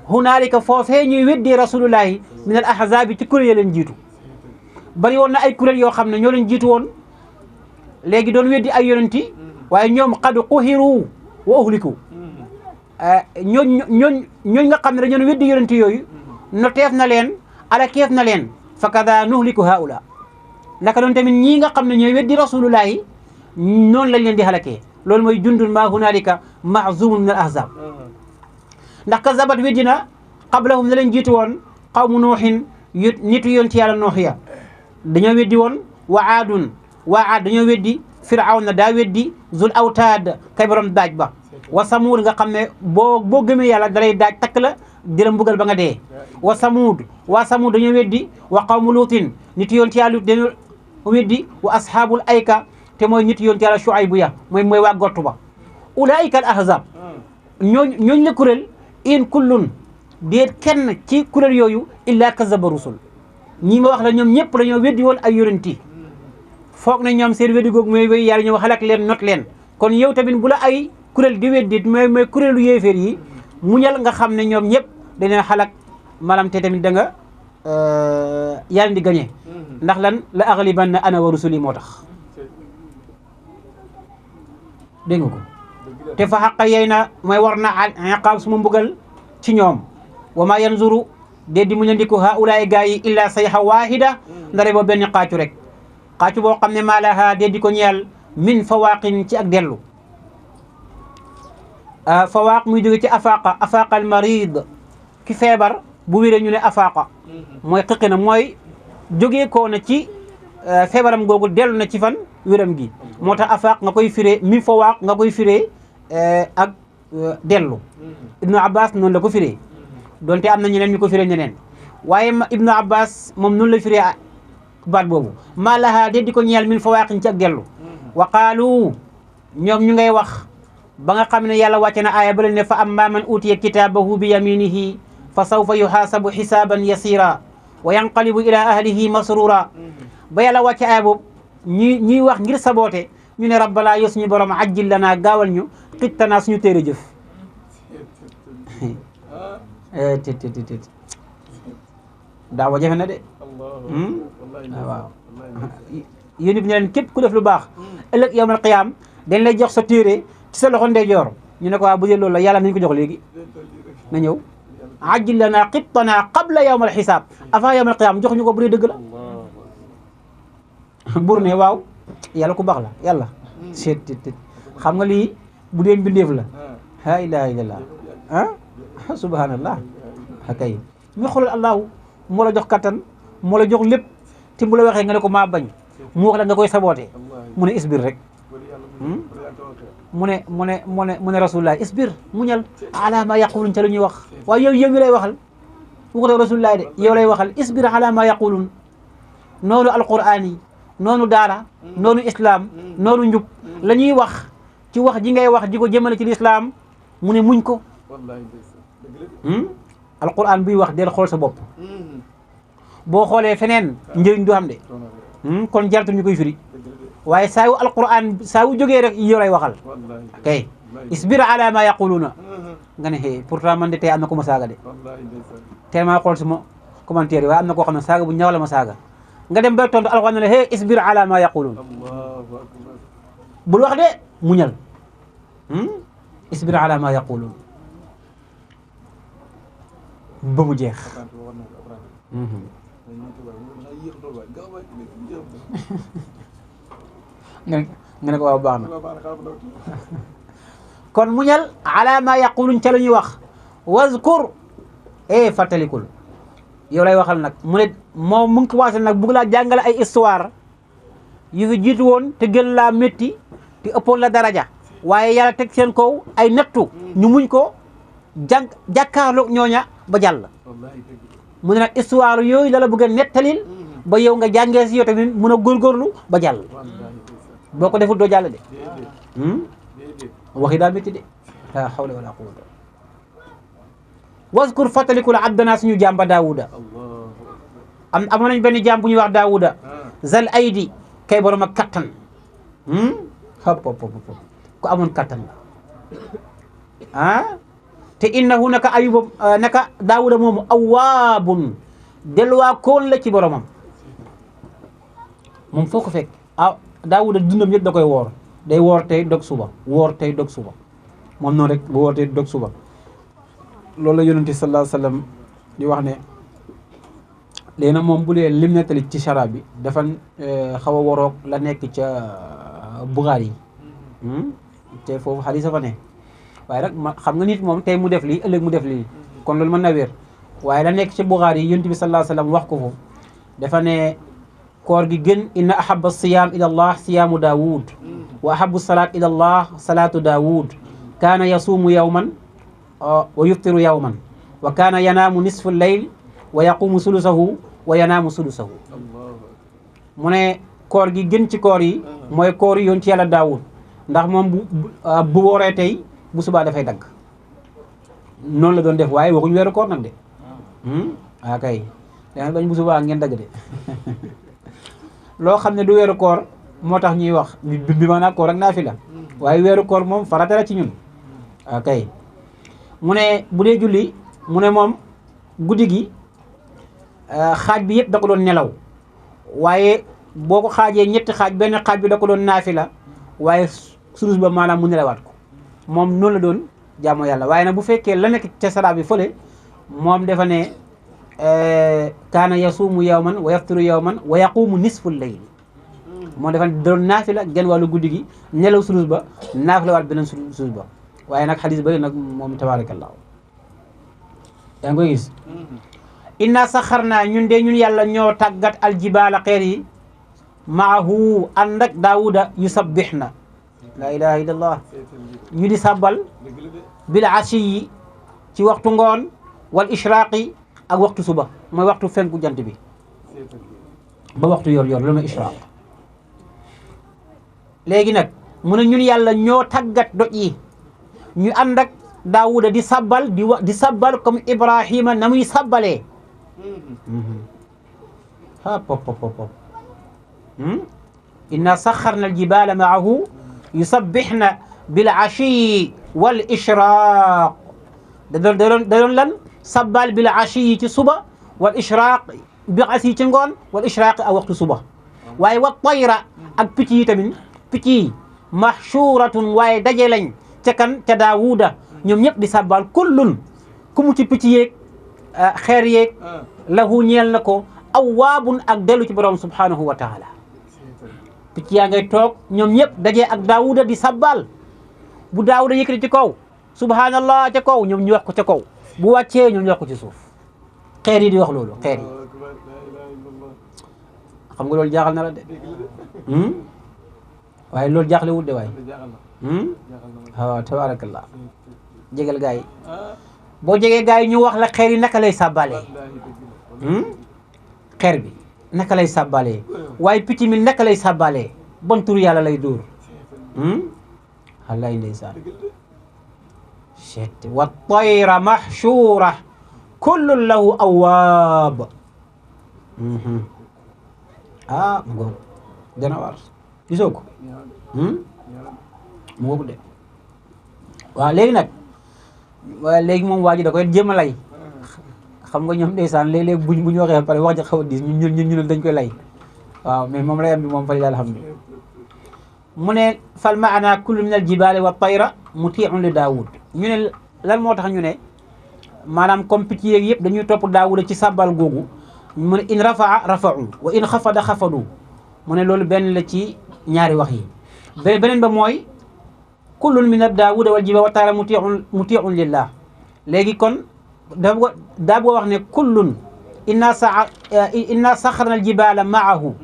hunaalika foofee ñuy weddi rasulullahi min al ahzaabi ci kuréel leen jiitu bari woon na ay kuréel yoo xam ne ñoo leen jiitu woon léegi doon weddi ay yonenti waaye ñoom qad quhiru wa uhliku ñooñ nga xam ne dañoo weddi yonenti yooyu noteef na leen alakeef na leen fa kada nuhliku haula naka doon tamit ñii nga xam ne ñooy weddi rasulullahi noonu lañ leen di halakee loolu mooy jundun maa hunaalika mahzumun min al ahzab ndax kazabat weddina qablahum na leen jiitu woon qawmu nuuhin nitu yoon ci yàlla noox ya dañoo weddi woon wa aadun dañoo weddi firawna daa weddi zul awtaad kay borom daaj ba wa samuud nga xam ne boo gëmee yàlla dalay daaj takk la di la mbugal ba nga dee wa samuud dañoo weddi wa qawmu luutin nitu yoon ci yàlla dañoo weddi wa ashaabul ayka te mooy nitu yoon ci yàlla Shuaybu ya mooy waa gottu ba ulaa'ika al ahzab ñooñ la kuréel in kullun déet kenn ci kuréel yooyu illa kazaba rusul ñi ma wax la ñoom ñëpp dañoo weddi woon ay yonenti foog na ñoom seen weddi googu mooy yàlla ñëw xalak leen not leen kon yow tamit bu la ay kuréel di weddi mooy kuréelu yéeféer yi muñal nga xam ne ñoom ñëpp dañ leen xalak maanaam te tamit da nga yàlla di gañe ndax lan la aghlibanna ana wa rusuli moo tax dégg nga ko te fa xaqa yey na mooy war na iqaab suma mbugal ci ñoom wa ma yanzuru dee di muñandiku haulaay gaa yi illa sayha waahida ndare boo benn xaacu rek xaacu boo xam ne maa laha dee di ko ñeel min fawaaqin ci ak dellu fawaaq muy jóge ci afaqa al marid ki feebar bu wéree ñu ne afaqa mooy xiqi na mooy jógee koo na ci feebaram googu dellu na ci fan wéram gi moo tax afaaq nga koy firee min fawaaq nga koy firee ak dellu ibnu abbas noonu la ko firee donte am na ñeneen ñu ko firee ñeneen waaye ibnu abbas moom noonu la firee baat boobu maa lahaa de di ko ñeel min fawaaqin ci ak dellu wa qaalu ñoom ñu ngay wax ba nga xam ne yàlla wàcce na aaya ba leen ne fa amma man utiya kitaabahu bi yaminihi fa sawfa yuhaasabu xisaaban yasira wa yanqalibu ila ahlihi masrura ba yàlla wàcce aaya boobu ñuy wax ngir saboote ñu ne rabbana yow suñu borom ajjil lanaa gaawal ñu xittanaa suñu téere jëf daawa jafe na de waaw yéen it ñu leen képp ku def lu baax ëllëg yawmal qiyaam dañ lay jox sa téere ci sa loxo ndeyjoor ñu ne ko waa bu dee loolu la yàlla nañu ko jox léegi na ñëw ajjil lanaa xittanaa qabla yawmal xisaab avant yawmal qiyaam jox ñu ko bu dee dëgg la buur ne waaw yàlla ku baax la yàlla seet xam nga lii bu dee mbindeef la la ilaha illallah subhanallah akay ñu xoolal allahu moo la jox kattan moo la jox lépp te bu la waxee nga ne ko maa bañ mu wax la nga koy saboote mu ne isbir rek mu ne rasulullah isbir muñal ala ma yaqulun ca lu ñuy wax waaye yow mi lay waxal waxutoo rasulullah de yow lay waxal isbir ala ma yaqulun noonu alquran yi noonu daara noonu islam noonu njub la ñuy wax ci wax ji ngay wax ji ko jëmale ci lislaam mu ne muñ ko alquran buy wax del xool sa bopp boo xoolee feneen njëriñ du am de kon jaratu ñu koy firi waaye saa yu alquran saa yu jógee rek yow lay waxal kay isbir ala ma yaquluna nga ne xëy pourtant man de tey am na ko ma saaga de tellement xool suma commentaire yi waaye am na koo xam ne saaga bu ñaaw la ma saaga nga dem bay tontu alquran ne la hey isbir ala ma yaquluna bul wax de muñal isbir ala ma yaquluna ba mu jeex nga ne ko waaw baax na kon muñal ala ma yaquluun ca la ñuy wax wazkur fàttalikul yow lay waxal nag mu ne moom mu ngi ko waasal nag bugg laa jàngale ay histoire yu fi jiitu woon te gën laa métti te ëppoon la daraja waaye yàlla teg seen kaw ay nattu ñu muñ ko jàkkaarloog ñooña ba jàll mu ne nag histoire yooyu la la bëgg a nettalil ba yow nga jàngee si yow tamit mun a góorgóorlu ba jàll boo ko deful doo jàll de waxi daa métti de la hawla wala quwwata waskur fàttalikul abdana suñu jàmba daawuda amoon nañ benn jàmm bu ñuy wax daawuda zal aydi kay borom ak kattan hop ku amoon kattan la te innahu naka ayuba naka daawuda moomu awaabun delluwaa koon la ci boromam moom foo ko fekk daawuda dundam yëpp da koy woor day woor tey dog suba woor tey dog suba moom noonu rek bu woor tey dog suba loolu la yonente sallallahu alayhi wasallam di wax ne léegi nag moom bu dee lim nettali ci sharaab bi dafa xaw a waroog la nekk ca Buxaari yi te foofu xadiis fa ne waaye nag xam nga nit moom tey mu def lii ëllëg mu def lii kon loolu mën na wér waaye la nekk ci Buxaari yi yonent bi sallallahu alayhi wasallam wax ko foofu dafa ne koor gi gën inna ahabba siyaam ila allah siyaamu daawud wa ahabbu salaat ila allah salaatu daawud kaana yasuumu yawman wa yuftiru yawman wa kaana yanaamu nisfu layl wa yaqumu sulusahu wa yanaamu sulusahu mu ne koor gi gën ci koor yi mooy koor yi yoon ci yàlla daawud ndax moom bu wooree tey bu subaa dafay dagg noonu la doon def waaye waxuñu weeru koor nag de kay danga bañ bu subaa ngeen dagg de loo xam ne du weeru koor moo tax ñuy wax bi maanaam koor ak naafila waaye weeru koor moom farata la ci ñun kay mu ne bu dee julli mu ne moom guddi gi xaaj bi yëpp da ko doon nelaw waaye boo ko xaajee ñetti xaaj benn xaaj bi da ko doon naafila waaye sulus ba maanaam mu nelawaat ko moom noonu la doon jaamu yàlla waaye nag bu fekkee la nekk ca sara bi fële moom dafa ne kaana yasuumu yawman wa yaftiru yawman wa yaqumu nisfu layl moom dafa ne doon naafila genn wàllu guddi gi nelaw sulus ba naafila waat beneen sulus ba waaye nag xadis bëri nag moom tabarakallah yaa ngi koy gis inna saxarnaa ñun de ñun yàlla ñoo tàggat aljibaala xeer yi maahu ànd ak daawuda yusabbihna la ilaha illallah ñu di sàbbal bil asiyi ci waxtu ngoon wal ishraaqi ak waxtu suba mooy waxtu fenku jant bi ba waxtu yor yor loolu mooy ishraaq léegi nag mu ne ñun yàlla ñoo tàggat doj yi ñu ànd ak daawuda di sabbal di sabbal comme ibrahima na muy sabbalee pop inna saxarna aljibala maahu yusabbihna bil ashiyi wal ishraq da doon lan sabbal bil ashiyi ci suba wal ishraq bi asi ci ngoon wal ishraq ak waxtu suba waaye wa tayra ak picc yi tamit picc yi mahshuratun waaye daje lañ ca kan ca daawuda ñoom ñëpp di sabbal kullun ku mu ci picc yeeg xeer yeeg lahu ñeel na ko awaabun ak dellu ci borom subhanahu wa taala picc yaa ngay toog ñoom ñëpp dajee ak daawuda di sabbal bu daawuda yëkkati ci kaw subhanallah ca kaw ñoom ñu wax ko ca kaw bu wàccee ñoom ñu wax ko ci suuf xeer yi di wax loolu xeer yi xam nga loolu jaaxal na la de waaye loolu jaaxle wul de waaye waaw tabarakallah jégal gaa yi boo jegee gaa yi ñu wax la xeer yi naka lay sàbbalee xeer bi naka lay sàbbalee waaye picc mi naka lay sàbbalee bon tur yàlla lay dóor wallaay ndeysaan chet wa tayra mahshura kullun lahu awaab ah mu ngoog dana war gisoo ko mu ngoog de waaw léegi nag léegi moom waa ji da koy jéem a lay xam nga ñoom ndeysaan léeg-léeg bu ñu waxee ba pare wax ja xaw a diis ñu dañ koy lay waaw mais moom layam bi moom fa lillahi alhamdu mu ne fal maana kullu min al jibaali wa tayra muti'un li daawud ñu ne lan moo tax ñu ne maanaam comme picc yeeg yëpp dañuy topp daawuda ci sàbbal googu mu ne in rafaa rafa'u wa in xafada xafadu mu ne loolu benn la ci ñaari wax yi beneen ba mooy kullun min daawuda wal jibaali wa tayra muti'un lillah léegi kon daa boo wax ne kullun inna saxarna al jibaala maahu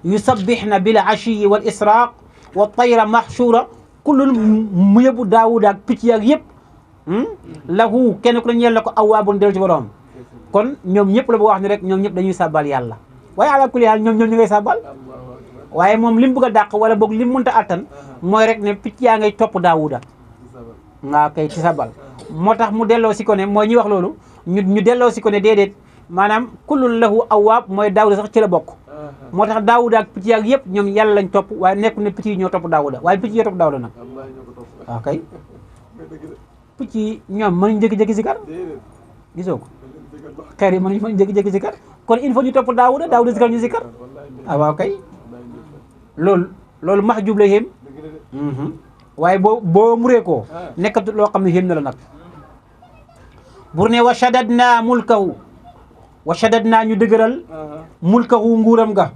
yusabbixna bil ashiyi wal israaq wa tayra mahshura kullun mu yëbu daawuda ak picc yaag yëpp lahu kenn ku ne ñeel la ko awaabun dellu ci borom kon ñoom ñëpp la ba wax ni rek ñoom ñëpp dañuy sàbbal yàlla waaye ala kulli haal ñoom ñu ngay sàbbal waaye moom li mu bëgg a dàq wala boog li mu mënta attan mooy rek ne picc yaa ngay topp daawuda nga kay ci sàbbal moo tax mu delloo si ko ne mooy ñuy wax loolu ñu delloo si ko ne déedéet maanaam kullun lahu awaab mooy daawuda sax ci la bokk moo tax daawuda ak picc yaag yëpp ñoom yàlla lañ topp waaye nekkul ne picc yi ñoo topp daawuda waaye picc yi topp daawuda nag waaw kay picc yi ñoom mënuñ jékki-jékki si kar gisoo ko xeer yi mënuñ jékki-jékki si kar kon il faut ñu topp daawuda si kar ñu si kar waaw kay loolu max jub la yéem waaye boo muree koo nekkatu loo xam ne yéem na la nag bur ne wa shaddadna mulkahu wa shaddadna ñu dëgëral mulkahu nguuram ga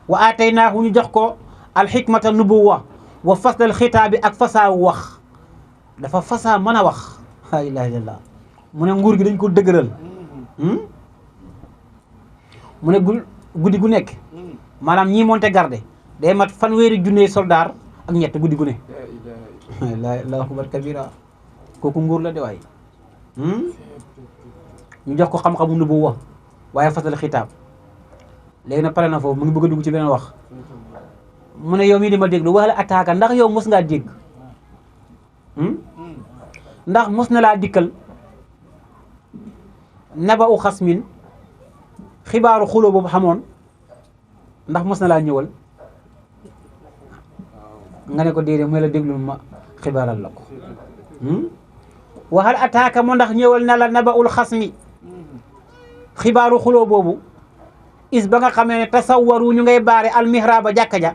wa aataynaahu ñu jox ko alxikmata nubuwa wa faslal xitaabi ak fasaa wax dafa fasaa mën a wax la ilaha illallah mu ne nguur gi dañ ko dëgëral mu ne guddi gu nekk maanaam ñii monte garde day mat fanweeri junne soldaar ak ñett guddi gu ne la ilaha akbar kabira kooku nguur la de waay ñu jox ko xam-xamu nubuwa waaye fasal xitaab léegi nag pare na foofu mu ngi bëgg a dugg ci beneen wax mu ne yow mii di ma déglu wax la attaaka ndax yow mos ngaa dégg ndax mos na laa dikkal naba u xasmin xibaaru xuloo boobu xamoon ndax mos na laa ñëwal nga ne ko déedéet mooy la déglu ma xibaaral la ko waxal attaaka moo ndax ñëwal na la naba ul xasmi xibaaru xuloo boobu is ba nga xamee ne tasawwaru ñu ngay baare almihraba jàkka ja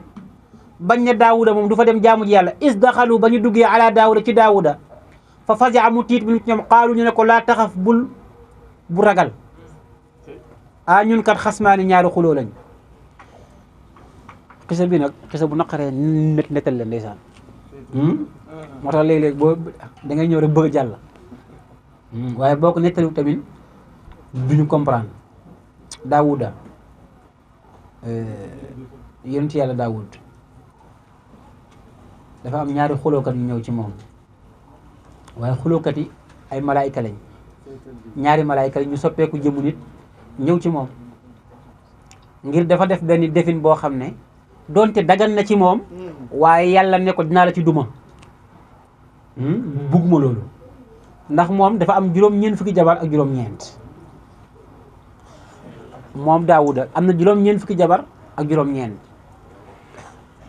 bañ ne daawuda moom du fa dem jaamu ji yàlla is daxalu ba ñu duggee ala daawuda ci daawuda fa faja mu tiit bi ñoom xaalu ñu ne ko laa taxaf bu ragal ah ñun kat xasmaani ñaari xuloo lañ xisa bi nag xisa bu naqaree nettal la ndeysaan moo tax léeg-léeg boo da ngay ñëw rek bëgg a jàll waaye boo ko nettaliwu tamit duñu comprendre daawuda yonent yàlla daawud dafa am ñaari xulookat yu ñëw ci moom waaye xulookat yi ay malaayika lañ ñaari malaayika lañ ñu soppeeku jëmu nit ñëw ci moom ngir dafa def benn defin boo xam ne doonte dagan na ci moom waaye yàlla ne ko dinaa la ci duma bugguma loolu ndax moom dafa am juróom-ñeent fukki jabar ak juróom-ñeent moom daawuda am na juróom-ñeent fukki jabar ak juróom-ñeent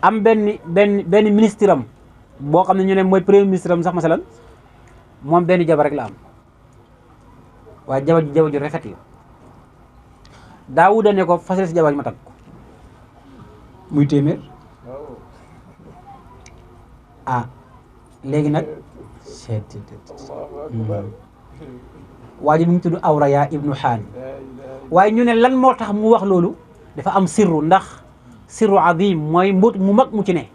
am benn ministre am boo xam ne ñu ne mooy premier ministre am sax masalan moom benn jabar rek la am waaye jabar ju rafet la daawuda ne ko fasal si jabar ma takk ko muy téeméer ah léegi nag waa ji mu ngi tudd Awraya ibnu Xaan waaye ñu ne lan moo tax mu wax loolu dafa am sirru ndax sirru azim mooy mbóot mu mag mu ci ne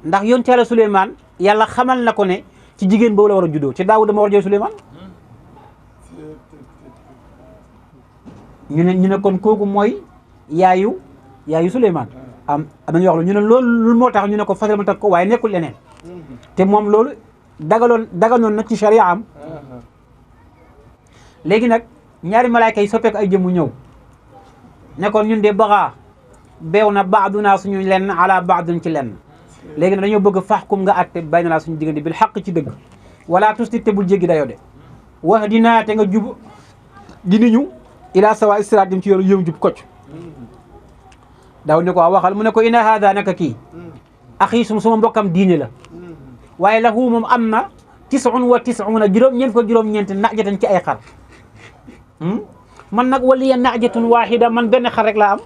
ndax yoon ci Yàlla Suleymaan yàlla xamal na ko ne ci jigéen boobu la war a juddoo ci Daawuda ma war a jël Suleymaan ñu ne kon kooku mooy yaayu Suleymaan am nañu wax ñu ne loolu moo tax ñu ne ko fasal ma takk ko waaye nekkul leneen te moom loolu daganoon na ci sharia am léegi nag ñaari malaayka yi soppeeku ay jëmmu ñëw ne kon ñun de baxaa beew na baaduna suñu lenn ala baadun ci lenn léegi nag dañoo bëgg faxkum nga atte bay na laa suñu diggante bil xaq ci dëgg wala tusti te bul jéggi dayoo de wax dinaa te nga jub gini ñu ila sawa istiraat dim ci yoonu yëm jub kocc daaw ne ko waxal mu ne ko inna haada naka kii axii suma mbokkam diine la waaye lahu moom am na 99 juróom-ñeent ko juróom-ñeent najatan ci ay xar man nag waliya najatun wahida man benn xar rek laa am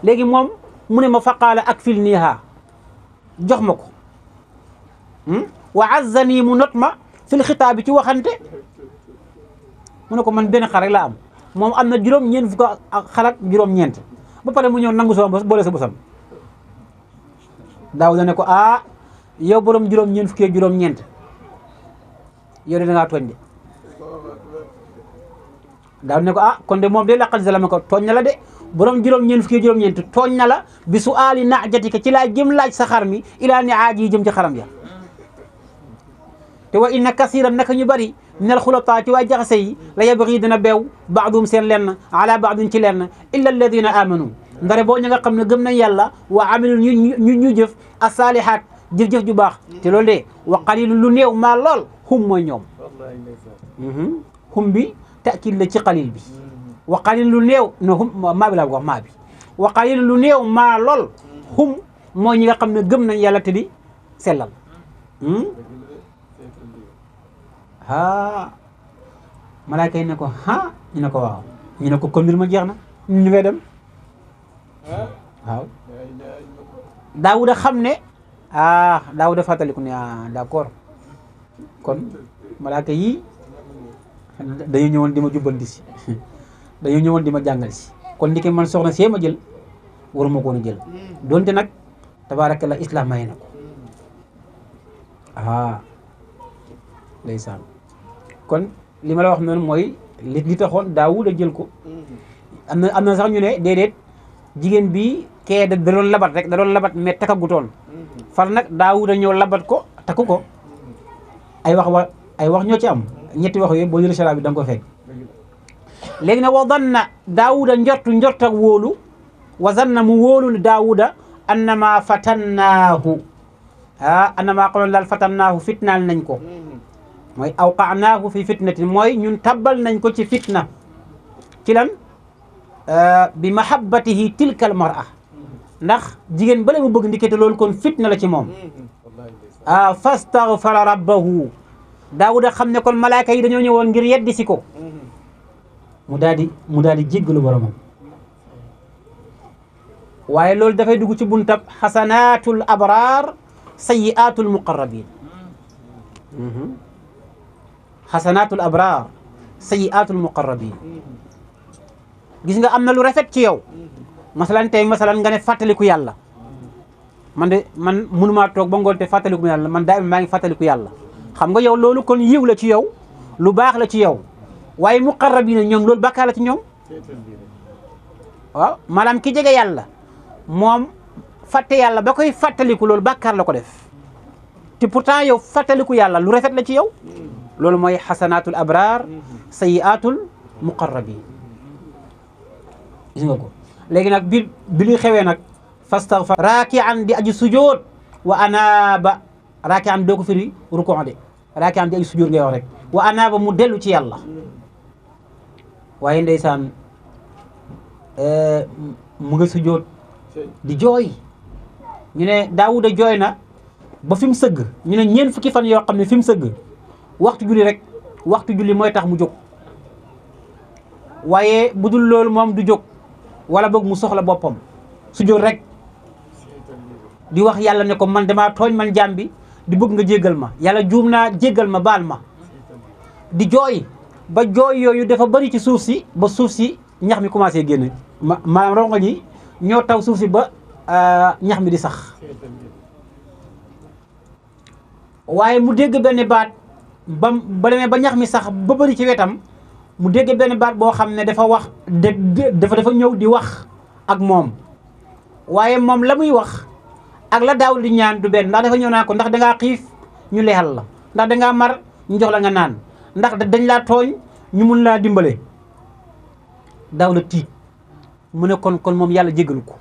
léegi moom mu ne ma faqaala akfilniha jox ma ko wa azzani mu not ma fil xitaab bi ci waxante mu ne ko man benn xar rek laa am moom am na juróom-ñeent fu ko xar ak juróom-ñeent ba pare mu ñëw nangu sama bos boole sa bosam daaw da ne ko yow borom juróom-ñeent fukki juróom-ñeent yow de da ngaa tooñ de daaw ne ko kon de moom de laqad zalama ko tooñ na la de borom juróom-ñeent fukki juróom-ñeent tooñ na la bi su aali najatika ci laa jëm laaj sa xar mi ilaa ni aaj yi jëm ci xaram ya te wa inna kasiran naka ñu bari minal xulataa ci waa jaxase yi la yabgi dina beew baadum seen lenn ala baadin ci lenn illa alladina amanu ndare boo ña nga xam ne gëm nañ yàlla wa amilu ñu jëf asalihaat jëf-jëf ju baax te loolu de wa qalilu lu néew maa lool hum mooy ñoom hum bi taakid la ci qalil bi wa qalilu lu néew no hum maa bi laa wax maa bi wa qalilu lu néew maa lool hum mooy ñi nga xam ne gëm nañ yàlla te di sellal malaaka yi ne ko ñu ne ko waaw ñu ne ko kon mbir ma jeex na ñu ngay dem waaw Daawuda xam ne Daawuda fàttaliku ne d'accord kon malaaka yi dañu ñëwoon di ma jubbanti si dañu ñëwoon di ma jàngal si kon ndike man soxna see ma jël waruma koon a jël donte nag tabaarakalla islam may na ko ndeysaan kon li ma la wax noonu mooy li taxoon Daawuda jël ko am na sax ñu ne déedéet jigéen bi kee da doon labat rek da doon labat mais takkagutoon far nag Daawuda ñëw labat ko takku ko ay wax ñoo ci am ñetti wax yooyu boo jëlee sara bi da nga ko fekk léegi nag wa danna Daawuda njort ak wóolu wa zanna mu wóolu Daawuda annama fatannaahu annama qaloon daal fatannaahu fitnaal nañ ko mooy awqanaahu fi fitnatin mooy ñun tabbal nañ ko ci fitna ci lan bi mahabbatihi tilka al mar'a ndax jigéen bale mu bëgg ndikete loolu kon fitna la ci moom fastaghfara rabbahu Daawuda xam ne kon malaaka yi dañoo ñëwoon ngir yeddi si ko mu daal di jéggalu boromam waaye loolu dafay dugg ci buntab xasanatul abraar sayyiatul muqarrabin xasanatul abraar sayyiatul muqarrabin gis nga am na lu rafet ci yow masalan nga ne fàttaliku yàlla man mënumaa toog ba ngoon te fàttaliku yàlla man daa maa ngi fàttaliku yàlla xam nga yow loolu kon yiw la ci yow lu baax la ci yow waaye muqarrabin ñoom loolu bàkkaar la ci ñoom waaw maanaam ki jege yàlla moom fàtte yàlla ba koy fàttaliku loolu bàkkaar la ko def te pourtant yow fàttaliku yàlla lu rafet la ci yow loolu mooy xasanatul abraar sayyiatul muqarrabin gis nga ko léegi nag bi luy xewee nag fastaghfar raaki'an di aji sujood wa anaaba raaki'an doo ko firi rukon de raaki'an di aji sujood ngay wax rek wa anaaba mu dellu ci yàlla waaye ndeysaan mu nga sujood di jooy ñu ne Daawuda jooy na ba fi mu sëgg ñu ne ñeent fukki fan yoo xam ne fi mu sëgg waxtu julli mooy tax mu jóg waaye bu dul loolu moom du jóg wala boog mu soxla boppam su jóg rek di wax yàlla ne ko man damaa tooñ man jaam bi di bëgg nga jéggal ma yàlla juum naa jéggal ma baal ma di jooy ba jooy yooyu dafa bari ci suuf si ba suuf si ñax mi commencé génn maanaam rongo ñi ñoo taw suuf si ba ñax mi di sax waaye mu dégg benn baat ba demee ba ñax mi sax ba bëri ci wetam mu dégg benn baat boo xam ne dafa ñëw di wax ak moom waaye moom la muy wax ak la Daawuda di ñaan du benn ndax dafa ñëw naa ko ndax dangaa xiif ñu leexal la ndax dangaa mar ñu jox la nga naan ndax dañ laa tooñ ñu mun laa dimbale Daawuda tiit mu ne kon moom yàlla jéggalu ko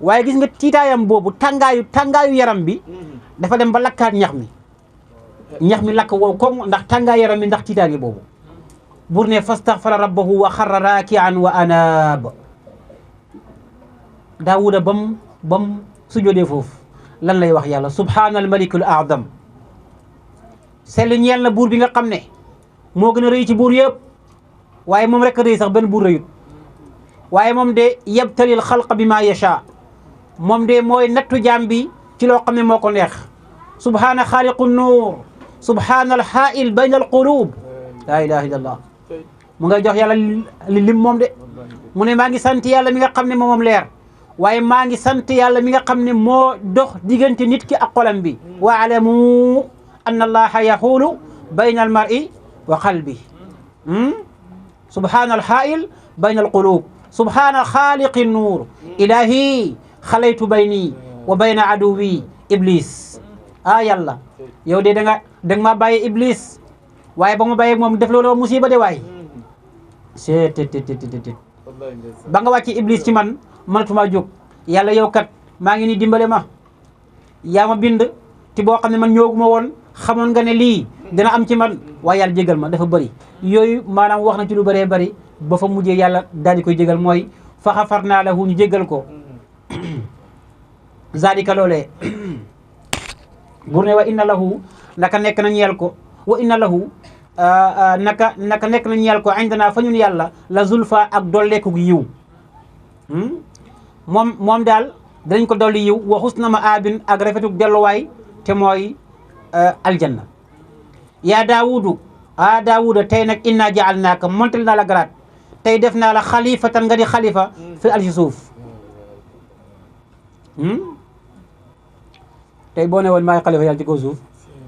waaye gis nga tiitaayam boobu tàngaayu yaram bi dafa dem ba lakkaat ñax mi lakk wow comme ndax tàngaay yaram bi ndax tiitaange boobu bur ne fastaghfara rabbahu wa xarra raaki'an wa anaab daawuda bam sujjóodee foofu lan lay wax yàlla subhaanal malikul a'zam sell ñeel na buur bi nga xam ne moo gën a rëy ci buur yëpp waaye moom rek a rëy sax benn buur rëyut waaye moom de yabtalil xalqa bi ma yasha moom de mooy nattu jaam bi ci loo xam ne moo ko neex subhaana xaaliqu nuur subhaana alxaa'il bayna alqulub laa ilaha illa allah mu ngay jox yàlla li lim moom de mu ne maa ngi sant yàlla mi nga xam ne moom leer waaye maa ngi sant yàlla mi nga xam ne moo dox diggante nit ki ak xolam bi wa alamu anna allaha yaxuulu bayna almar'i wa qalbi subhaana alxaa'il bayna alqulub subhaana xaaliqi nuur ilahi xalaytu bayni wa bayna aduwi iblis yàlla yow de da nga maa bàyyi iblis waaye ba ma bàyyi moom def loolu musiba de waay seet ba nga wàcce iblis ci man mënatuma jóg yàlla yow kat maa ngi ni dimbale ma yaa ma bind te boo xam ne man ñooguma woon xamoon nga ne lii dina am ci man waaye yàlla jégal ma dafa bëri yooyu maanaam wax na ci lu bëree bëri ba fa mujjee yàlla daal di koy jégal mooy fa xafarnaa lahu ñu jégal ko zalika loolee bur ne wa inna lahu naka nekk na ñeel ko wa inna lahu naka nekk na ñeel ko indana fa ñun yàlla la zulfa ak dolleeku yiw moom daal danañ ko dolli yiw wa husna maabin ak rafetuk delluwaay te mooy aljanna yaa daawudu daawuda tey nag inna jaalnaaka montal naa la garaat tey def naa la xalifatan nga di xalifa fi al si suuf tey boo ne woon maay xalifa yàlla ci kaw suuf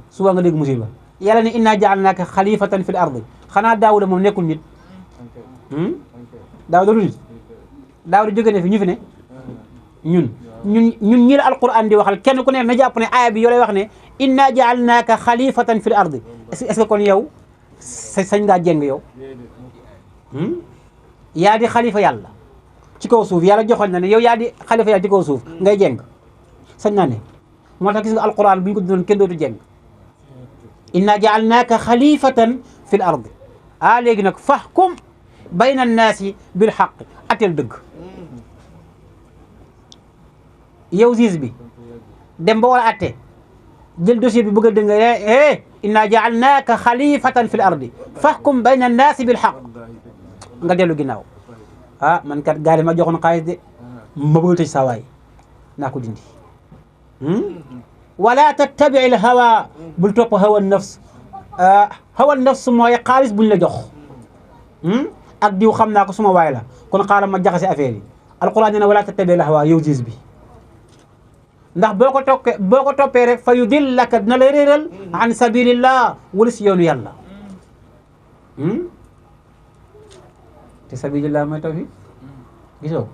suba nga dégg musiba yàlla ne inna jaalnaaka xalifatan fi l ardi xanaa daawuda moom nekkul nit daawuda du nit daawuda jóge ne fi ñu fi ne ñun ñi la alquran di waxal kenn ku ne na jàpp ne aaya bi yoo lay wax ne inna jaalnaaka xalifatan fi l ardi est-ce que kon yow sañ ngaa jéng yow yaa di xalifa yàlla ci kaw suuf yàlla joxoon na ne yow yaa di xalifa yàlla ci kaw suuf ngay jéng sañ naa ne moo tax gis nga alquran bu ñu ko dundoon kenn dootu jéng inna jaalnaaka xalifatan fi l ardi léegi nag fahkum bayna annaasi bil xaq ateel dëgg yow juge bi dem ba war a atte jël dossier bi bëgg a dënga inna jaalnaaka xalifatan fi l ardi fahkum bayna annaasi bil xaq nga dellu ginnaaw man kat gaari ma joxoon xaalis de ma bëgg tëj saa waay naa ko dindi wala tattabi al hawa bul topp hawa nafs hawa nafs mooy xaalis buñ la jox ak diw xam naa ko suma waay la kon xaaral ma jaxase affaire yi alquran nee na wala tattabi al hawa yow juge bi ndax boo ko toppee rek fa yudillaka dina la réeral an sabilillah wala si yoonu yàlla te sabilillah mooy tawfiq gisoo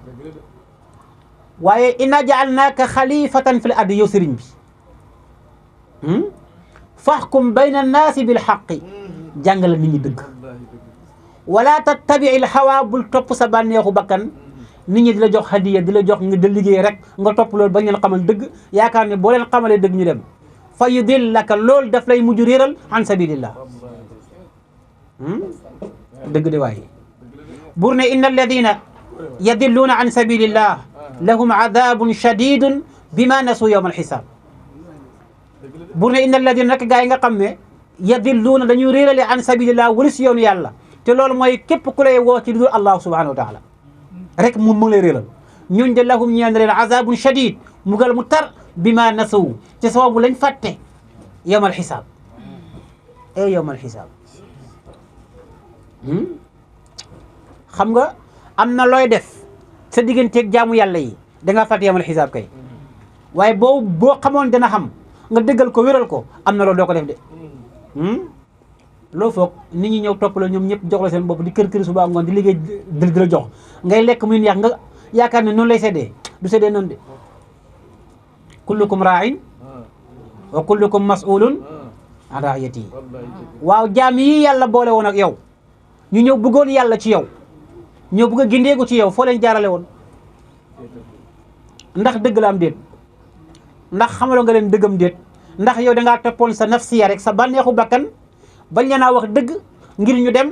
waaye inna jaalnaaka xalifatan fil ardi yow sëriñ bi fahkum bayna annaasi bil haqqi jàngale nit ñi dëgg wala tattabi il hawa bul topp sa bànneexu bakkan nit ñi di la jox hadiya di la jox nga da liggéey rek nga topp loolu bañ leen xamal dëgg yaakaar ne boo leen xamalee dëgg ñu dem fa yudillaka loolu daf lay mujj réeral an sabilillah dëgg de waaye bur ne inna alladina yadilluuna an sabilillah lahum adabun shadidun bima nasu yawma alxisaab bur ne inna alladina nag gaa yi nga xam ne yadilluuna dañuy réerale an sabilillah wala si yoonu yàlla te loolu mooy képp ku lay woo ci lu dul Allah subhanahu wa taala rek moom mu ngi lay réeral ñooñ de lahum ñeen leen azabun shadid mugal mu tar bima nasu te sababu lañ fàtte yawma alxisaab yawma alxisaab xam nga am na looy def sa digganteeg jaamu yàlla yi dangaa fàtte yamal xisaab kay waaye boo xamoon dana xam nga dëggal ko wéral ko am na loolu doo ko def de loo foog nit ñi ñëw topp la ñoom ñëpp jox la seen bopp di kër suba ngoon di liggéey di la jox ngay lekk muy neex nga yaakaar ne noonu lay seddee du seddee noonu de kullukum raa'in wa kullukum mas'ulun an ra'iyatihi waaw jaam yi yàlla boole woon ak yow ñu ñëw bëggoon yàlla ci yow ñëw bëgg a gindeeku ci yow foo leen jaarale woon ndax dëgg la am déet ndax xamaloo nga leen dëggam déet ndax yow dangaa toppoon sa nafsiya rek sa bànneexu bakkan bañ leen a wax dëgg ngir ñu dem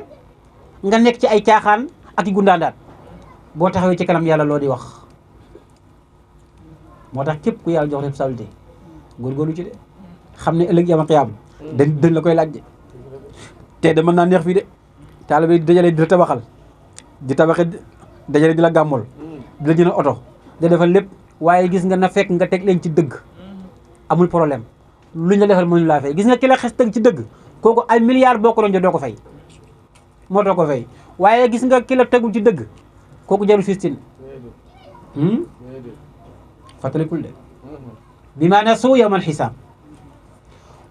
nga nekk ci ay caaxaan ak i gundaandaat boo taxawee ci kanam yàlla loo di wax moo tax képp ku yàlla jox responsabilité góorgóorlu ci de xam ne ëllëg yawmal qiyaam dañ la koy laaj de te de mën naa neex fii de taalibe di dajale di la tabaxal di tabaxe dajale di la gàmmol di la jënd oto di defal lépp waaye gis nga na fekk nga teg leen ci dëgg amul problème luñ la defal mënu laa fay gis nga ki la xes teg ci dëgg kooku ay milliards boo ko doon jox doo ko fay moo doo ko fay waaye gis nga ki la tegul ci dëgg kooku jarul fistin fàttalikul de bi maa ne suu yawmal xisaab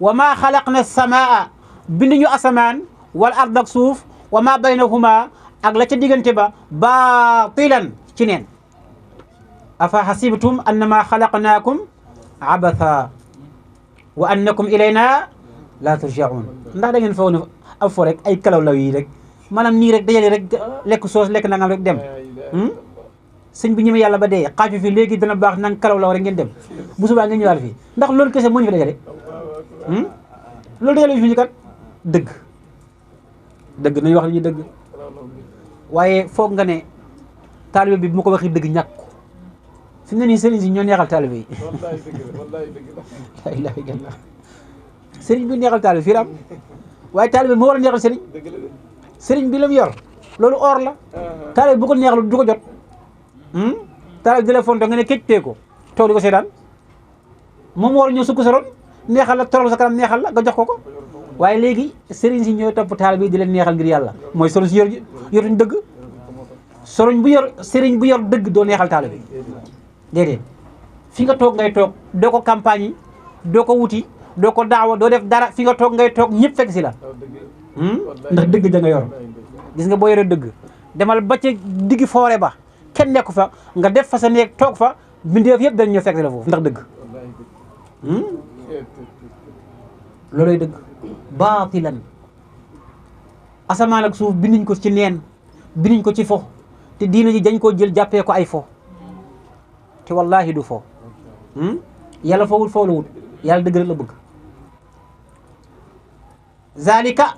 wa maa xalaqna samaa binduñu asamaan wal ard ak suuf wa maa baynahuma ak la ca diggante ba baatilan ci neen afa xasibtum annama xalaqnaakum abatha wa annakum ilayna la turjaun ndax da ngeen foog ne ab fo rek ay kalaw law yi rek maanaam nii rek dajale rek lekk soos lekk nangam rek dem sëñ bi ñëwee yàlla ba dee xaaju fi léegi dana baax nang kalaw law rek ngeen dem bu subaa ngeen ñëwaat fii ndax loolu kese moo ñu fi dajale loolu dajale fi ñu kat dëgg nañu wax li ñu dëgg waaye foog nga ne taalibe bi bu ma ko waxee dëgg ñàkk ko fi mu ne nii sëriñ si ñoo neexal taalibe yi la ilaha illallah sëriñ bi neexal taalibe fii la am waaye taalibe moo war a neexal sëriñ bi la mu yor loolu or la taalibe bu ko neexal du ko jot taalibe di la fonto nga ne këj tee ko toog di ko seetaan moom war a ñëw sukk sa ron neexal la toral sa kanam neexal la nga jox ko waaye léegi sëriñ si ñooy topp taalibe yi di leen neexal ngir yàlla mooy sëriñ si yoruñ dëgg sëriñ bu yor dëgg doo neexal taalibe déedéet fi nga toog ngay toog doo ko campagne yi doo ko wuti doo ko daawa doo def dara fi nga toog ngay toog ñëpp fekk si la ndax dëgg da nga yor gis nga boo yoree dëgg demal ba ca diggi foore ba kenn nekku fa nga def fa sa néeg toog fa bindeef yëpp dañ ñëw fekk si la foofu ndax dëgg looloy dëgg baatilan asamaan ak suuf binduñ ko ci neen binduñ ko ci fo te diina ji dañ koo jël jàppee ko ay fo te wallahi du fo yàlla foowul foo la wut yàlla dëgg rek la bëgg zalika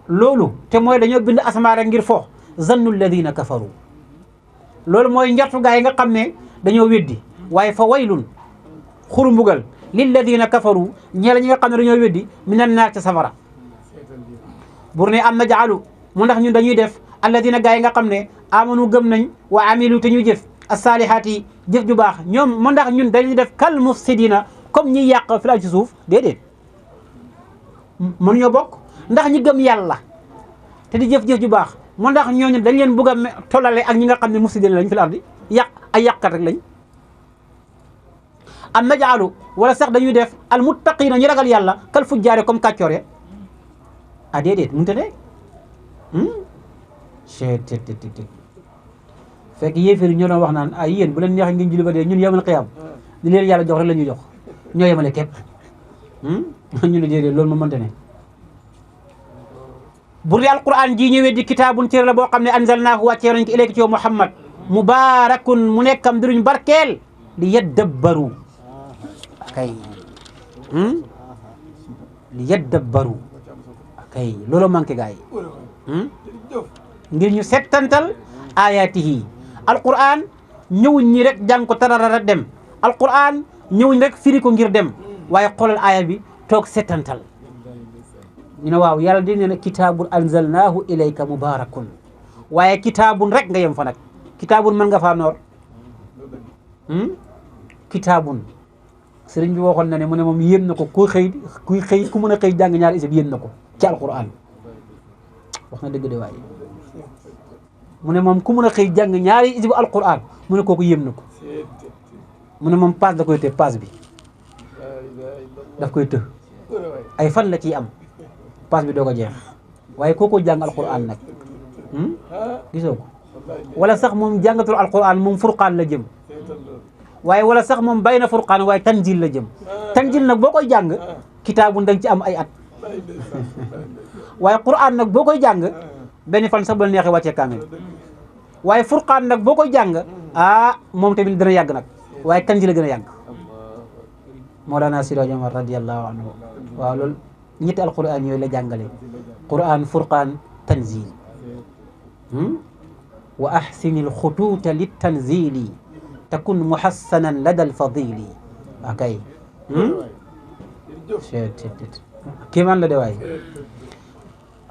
loolu te mooy dañoo bind asamaan rek ngir fo zannu alladina kafaru loolu mooy njortu gaa yi nga xam ne dañoo weddi waaye fa waylun xuru mbugal lilladina kafaru ñee la ñi nga xam ne dañoo weddi minan naar ca safara bur ne am na jaalu mu ndax ñun dañuy def alladina gaa yi nga xam ne amanu gëm nañ wa amilu te ñuy jëf as-saalihaat yi jëf ju baax ñoom mu ndax ñun dañuy def kal mufsidina comme ñiy yàq fi ci suuf déedéet mënuñoo bokk ndax ñi gëm yàlla te di jëf-jëf ju baax mu ndax ñooñu dañ leen bëgg a tollale ak ñi nga xam ne mufsidina lañ fi ardi yàq ay yàqkat rek lañ am najaalu wala sax dañuy def al muttaqina ñu ragal yàlla kal fujjaare comme kàccoor ya ah déedéet mënut a ne fekk yéeféer yi ñoo doon wax naan ay yéen bu leen neexee ngeen julli ba dee ñun yawmal qiyaam li leen yàlla jox rek la ñuy jox ñoo yemale képp ñu ne déedéet loolu ma mënta ne bur di alquran ji ñëwee di kitaabun téere la boo xam ne anzalnaahu wàccee nañ ko ilayka ci yow Muhammad mubaarakun mu nekkam diruñ barkeel li yaddabbaru kay li yaddabbaru kay loolu manqué gars yi ngir ñu settantal ayatihi alquran ñëwuñ ñi rek jàng ko tararara dem alquran ñëwuñ rek firi ko ngir dem waaye xoolal aaya bi toog settantal ñu ne waaw yàlla di ne na kitaabun anzalnaahu ilayka mubarakun waaye kitaabun rek nga yem fa nag kitaabun mën nga faa noor kitaabun sëriñ bi waxoon na ne mu ne moom yéem na ko kuy xëy ku mën a xëy jàng ñaari isib yéem na ko ci alquran wax na dëgg de waaye mu ne moom ku mën a xëy jàng ñaari isibu alquran mu ne kooku yéem na ko mu ne moom paas da koy të paas bi daf koy të ay fan la ciy am paas bi doo ko jeex waaye kooku jàng alquran nag gisoo ko wala sax moom jàngatul alquran moom furqaan la jëm waaye wala sax moom bay na furqaan waaye tanjil la jëm tanjil nag boo koy jàng kitaabun da nga ci am ay at waaye quran nag boo koy jàng benn fan sax bu la neexee wàccee kaamil waaye furqaan nag boo koy jàng moom tamit dana yàgg nag waaye tanjil la gën a yàgg Mawlana Siraj Omar radiyallahu anhu waaw loolu ñetti alquran yooyu la jàngale quran furqaan tanzil wa ahsinil xutuuta lit tanzili takun muhassanan lada alfadili akay kéemaan la de waay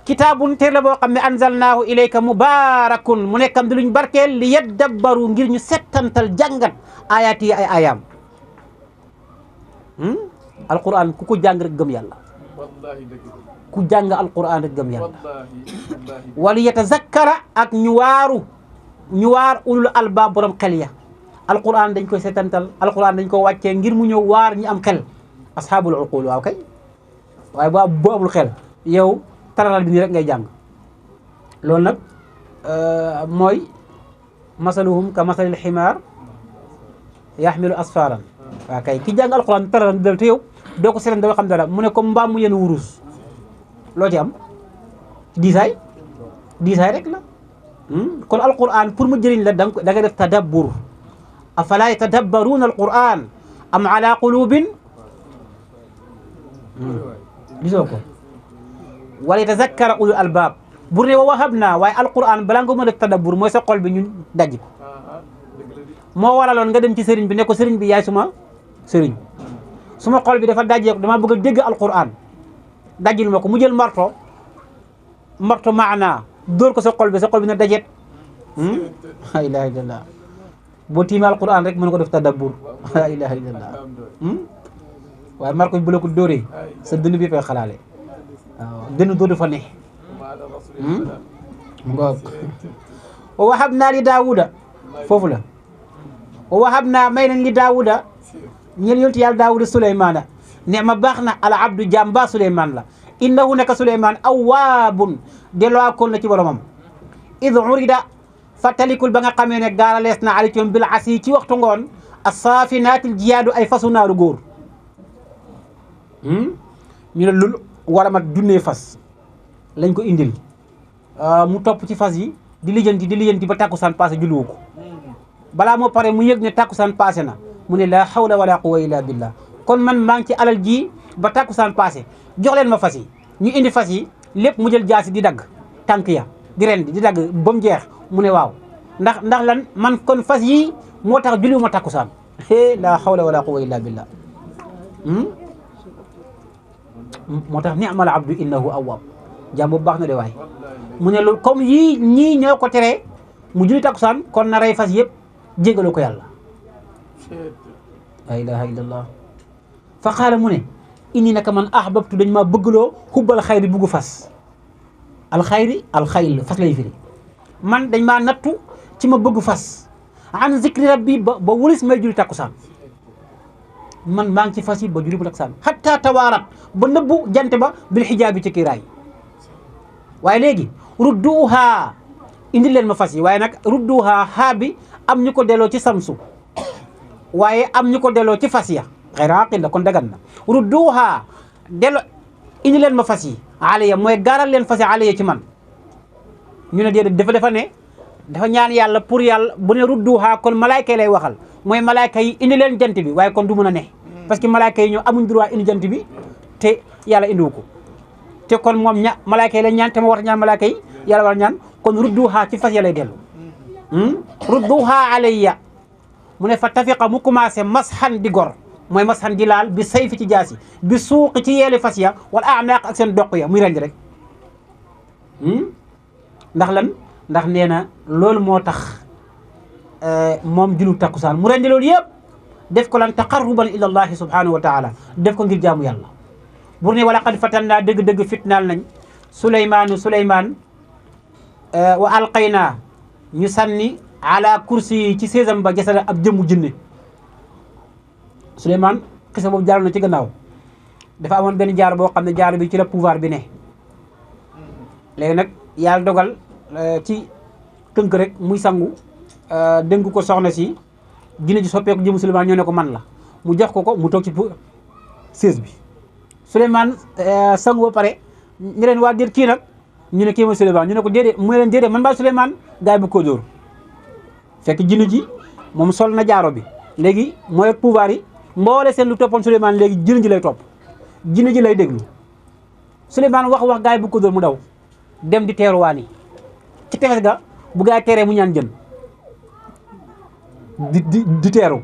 kitaabun téere la boo xam ne anzalnaahu ilayka mubarakun mu nekkam di luñ barkeel li yaddabbaru ngir ñu settantal jàngat ayaat yi ay ayaam alquran ku ko jàng rek gëm yàlla ku jàng alquran rek gëm yàlla wala yatazakkara ak ñu waar ulul albaab borom xel ya alquran dañ koy settantal alquran dañ ko wàccee ngir mu ñëw waar ñi am xel ashaabul uqul waaw kay waaye boo amul xel yow taralal bi nii rek ngay jàng loolu nag mooy masaluhum ka masalil ximaar yaxmilu asfaran waaw kay ki jàng alquran taralal bi te yow doo ko seetaan doo xam dara mu ne comme mbaam mu yenu wurus loo ci am diisaay rek la kon alquran pour mu jëriñ la da nga def tadabbur afala yatadabbaruuna alquran am ala qulubin gisoo ko wala yatazakkara ulul albaab bur ne wa wahabna waaye alquran balaa nga mën a def tadabbur mooy sa xol bi ñun daj ko moo waraloon nga dem ci sëriñ bi ne ko sëriñ bi yaay suma sëriñ suma xol bi dafa dajee ko dama bëgg a dégg alquran dajil ma ko mu jël marto maana dóor ko sa xol bi na dajet la ilaha illallah boo tiimee alquran rek mën ko def tadabbur la ilaha illallah waaye marko bi bu la ko dóoree sa dënn bi fay xalaale waaw dënn doo dafa ne ngoog wa wahabna li daawuda foofu la wa wahabna may nañ li daawuda ñeen yontu yàlla daawuda suleymaana ne ma baax na al abdu jàmba suleymaan la innahu naka suleymaan awwaabun delloo koon la ci boromam id urida fàttalikul ba nga xamee ne gaara lees na ali ci bil asi ci waxtu ngoon asaafinaatil jiyaadu ay fasu naaru góor ñu ne loolu war a mat junnee fas lañ ko indil mu topp ci fas yi di lijjanti ba tàkkusaan passé julliwu ko balaa moo pare mu yëg ne tàkkusaan passé na mu ne la hawla wala quwwata illa billah kon man maa ngi ci alal ji ba tàkkusaan passé jox leen ma fas yi ñu indi fas yi lépp mu jël jaasi di dagg tànk ya di rendi di dagg ba mu jeex mu ne waaw ndax lan man kon fas yi moo tax julliwu ma tàkkusaan la hawla wala quwwata illa billah moo tax ni'mal abdu innahu awwab jaam boobu baax na de waay mu ne loolu comme yii ñii ñoo ko teree mu julli takkusaan kon na rey fas yëpp jégalu ko yàlla la ilaha illallah fa qaala mu ne inni naka man ahbabtu dañ maa bëggloo xubbal xayri buggu fas alxayri alxayl fas lay firi man dañ maa nattu ci ma bëgg fas an zikri rabbi ba wulis may julli takkusaan man maa ngi ci fas yi ba julli bu takkusaan hatta tawaarat ba nëbbu jant ba bil xijaabi ci kiiraay waaye léegi rudduha indi leen ma fas yi waaye nag rudduha haa bi am ñu ko delloo ci samsu waaye am ñu ko delloo ci fas ya xayra aqil la kon dagan na rudduha delloo indi leen ma fas yi alaya mooy gaaral leen fas yi alaya ci man ñu ne déedéet dafa ne dafa ñaan yàlla pour yàlla bu ne rudduha kon malaayka yi lay waxal mooy malaayka yi indi leen jant bi waaye kon du mën a ne parce que malaayka yi ñoo amuñ droit indi jant bi te yàlla indiwu ko te kon moom malaayka yi la ñaan te ma war a ñaan malaayka yi yàlla war a ñaan kon rudduha ci fas ya lay dellu rudduha alayya mu ne fa tafiqa mu commencé masxan di gor mooy masxan di laal bi sayfi ci jaasi bi suuqi ci yeeli fas ya wala anaaq ak seen doq ya muy rendi rek ndax lan ndax nee na loolu moo tax moom jullu takkusaan mu rendi loolu yëpp def ko lan taqarruban ila allahi subhanahu wa taala def ko ngir jaamu yàlla bur ne wala qad fatannaa dëgg-dëgg fitnaal nañ Suleymaan wa alqaynaa ñu sànni ala kursi yi ci séesam ba jasada ab jëmmu jinne Suleymaan xisa boobu jaaroon na ci gannaaw dafa amoon benn jaar boo xam ne jaar bi ci la pouvoir bi ne léegi nag yàlla dogal ci tënk rek muy sangu dénk ko soxna si jinne ji soppeeku jëmu Suleymaan ñoo ne ko man la mu jox ko mu toog ci sées bi Suleymaan sangu ba pare ñu leen waa déet kii nag ñu ne kii mooy Suleymaan ñu ne ko déedéet mu ne leen déedéet man baa Suleymaan gaa yi bu ko dóor fekk jinne ji moom sol na jaaro bi léegi mooy pouvoir yi mboole seen lu toppoon Suleymaan léegi jinne ji lay topp jinne ji lay déglu Suleymaan wax gaa yi bu ko dóor mu daw dem di teeruwaan yi ci tefes ga bu gaa yi teeree mu ñaan jën di teeru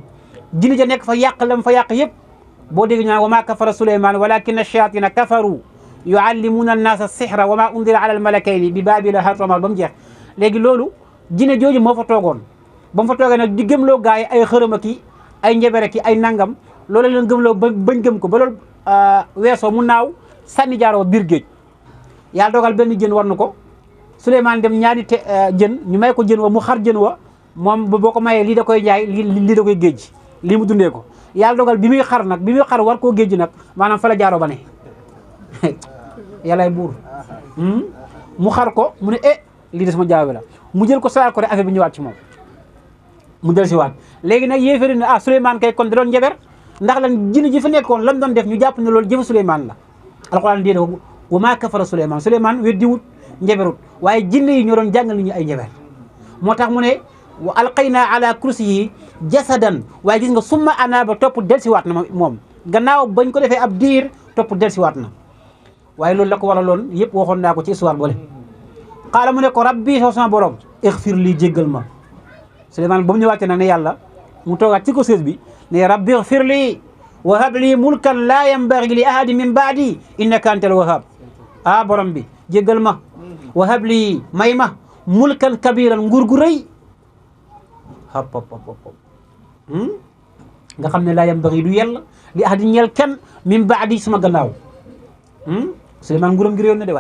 jinne ja nekk fa yàq lam fa yàq yëpp boo dégg ñu naan wa maa kafara Suleymaan walakinna shayaatiina kafaru yuallimuuna annaasa sihra wa maa unzila ala almalakayni bi baabila haarut ba mu jeex léegi loolu jinne jooju moo fa toogoon ba mu fa toogee nag di gëmloo gaa yi ay xërëma ki ay njebere ki ay nangam loolu leen gëmloo bañ gëm ko ba loolu weesoo mu naaw sànni jaaroo biir géej yàlla dogal benn jën war na ko Souleymane dem ñaari jën ñu may ko jën wa mu xar jën wa moom boo ko mayee lii da koy jaay lii da koy géej lii mu dundee ko yàlla dogal bi muy xar war koo géej nag maanaam fa la jaaroo ba ne yàllaay buur mu xar ko mu ne lii de sama jaawe la mu jël ko saar ko rek affaire bi ñëwaat ci moom mu del si waat léegi nag yéeféri ne Souleymane kay kon da doon njaber ndax lan jinn ji fa nekkoon lam doon def ñu jàpp ne loolu jëfa Souleymane la alxuraan déedé wa maa kafara Souleymane weddiwut njaberut waaye jinne yi ñoo doon jàngal nit ñi ay njaber moo tax mu ne wa alqaynaa ala kursiyi jasadan waaye gis nga summa anaaba topp del si waat na moom gannaaw bañ ko defee ab diir topp del si waat na waaye loolu la ko waraloon yëpp waxoon naa ko ci histoire boole xaala mu ne ko rabbi soo sama borom ixfir lii jéggal ma Souleymane ba mu ñëwaatee nag ne yàlla mu toogaat ci ko sées bi ne rabbi ixfir lii wa hab lii mulkan laa yambagi li ahadi min baadi innaka antal wahhab borom bi jéggal ma wa hab lii may ma mulkan kabiran nguur gu rëy nga xam ne laa yambagi du yell li ahadi ñeel kenn min baadi sama gannaaw Souleymane nguuram gi réew na de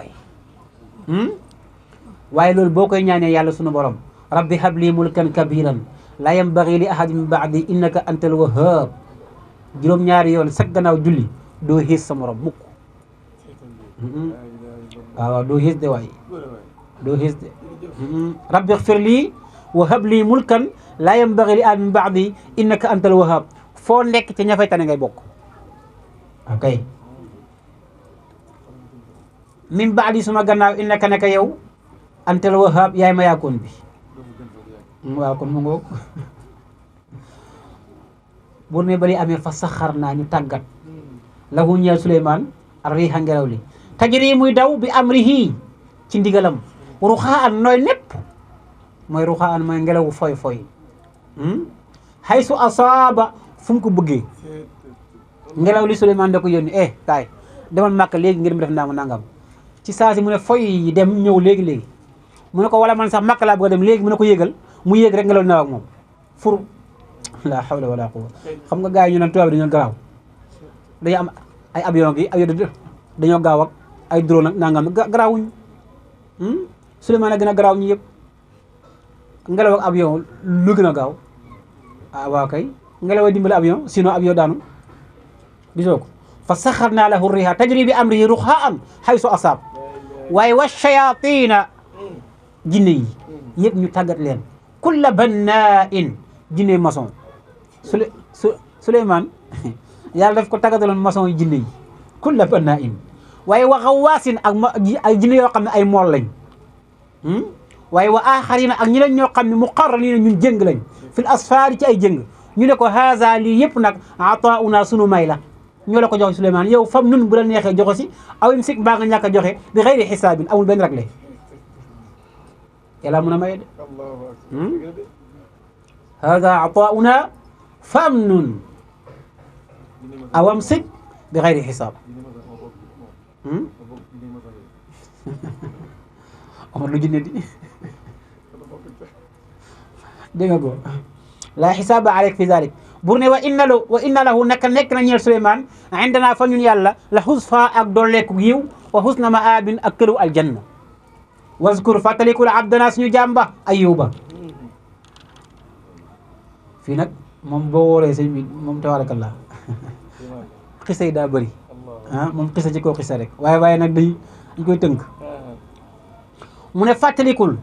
waaye loolu boo koy ñaanee yàlla sunu borom rabbi hab lii mulkan kabiran laa yambagi li ahadi min baadi innaka antal wahhab juróom-ñaari yoon sag gannaaw julli doo xiis sa morom mukk waaw doo xiis de waay doo xiis de rabbi xfir lii wa hab lii mulkan laa yambagi li ahadin min baadi innaka antal wahhab foo nekk ca ña fay tane ngay bokk ok min baadi suma gannaaw innaka naka yow antal wahhab yaay ma yaakoon bi waaw kon mu ngoog buur ne bali amee fa saxar naa ñu tàggat lahu ñeel Souleymane riixa ngelaw li tajri muy daw bi amrihi ci ndigalam ruxaa an nooy lépp mooy ruxaa an mooy ngelawu foy foy haysu asaaba fu mu ko bëggee ngelaw li Souleymane da ko yónni kaay demal Màkka léegi ngir mu def naa nangam ci saa si mu ne foy dem ñëw léegi mu ne ko wala man sax Màkka laa bëgg a dem léegi mu ne ko yéegal mu yéeg rek ngelaw li naaw ak moom fur la hawla wala quwwa xam nga gars yi ñu naan tubaab bi dañoo garaaw dañoo am ay avion gi dañoo gaaw ak ay drone ak nangam garaawuñ Souleymane a gën a garaaw ñu yëpp ngelaw ak avion lu gën a gaaw waaw kay ngelaw a dimbali avion sinon avion daanu gisoo ko fa saxarnaa lahu riiha tajri bi amrihi ruxaan haysu asaab waaye wa shayaatiina jinne yi yëpp ñu tàggat leen kulla bannaa'in jinne maçon Souleymane yàlla daf ko tàggataloon maçon yi jinne yi kulla bannaa'in waaye wa xawaasin ak ay jinne yoo xam ne ay mool lañ waaye wa aaxarina ak ñeneen ñoo xam ne muqarraniina ñun jëng lañ fil asfaari ci ay jëng ñu ne ko haza lii yëpp nag ataauna sunu may la ñoo la ko joxe Souleymane yow fam nun bu la neexee joxe si aw imsik mbaa nga ñàkk a joxe bi xayri xisaabin amul benn ragle yàlla mun a maye de haza ataauna fam nun aw imsik bi xayri xisaab Omar lu jinne di dégg nga ko laa xisaaba aleyk fi zalik bur ne wa inna lahu naka nekk na ñeel Souleymane indana fa ñun yàlla la xusfa ak dooleeku yiw wa xusna maabin ak këru aljanna wazkur fàttalikul abdana suñu jàmba ayuba fii nag moom boo wóoree sëñ bi moom tabarakallah xisa yi daa bëri moom xisa ci koo xisa rek waaye nag dañ koy tënk mu ne fàttalikul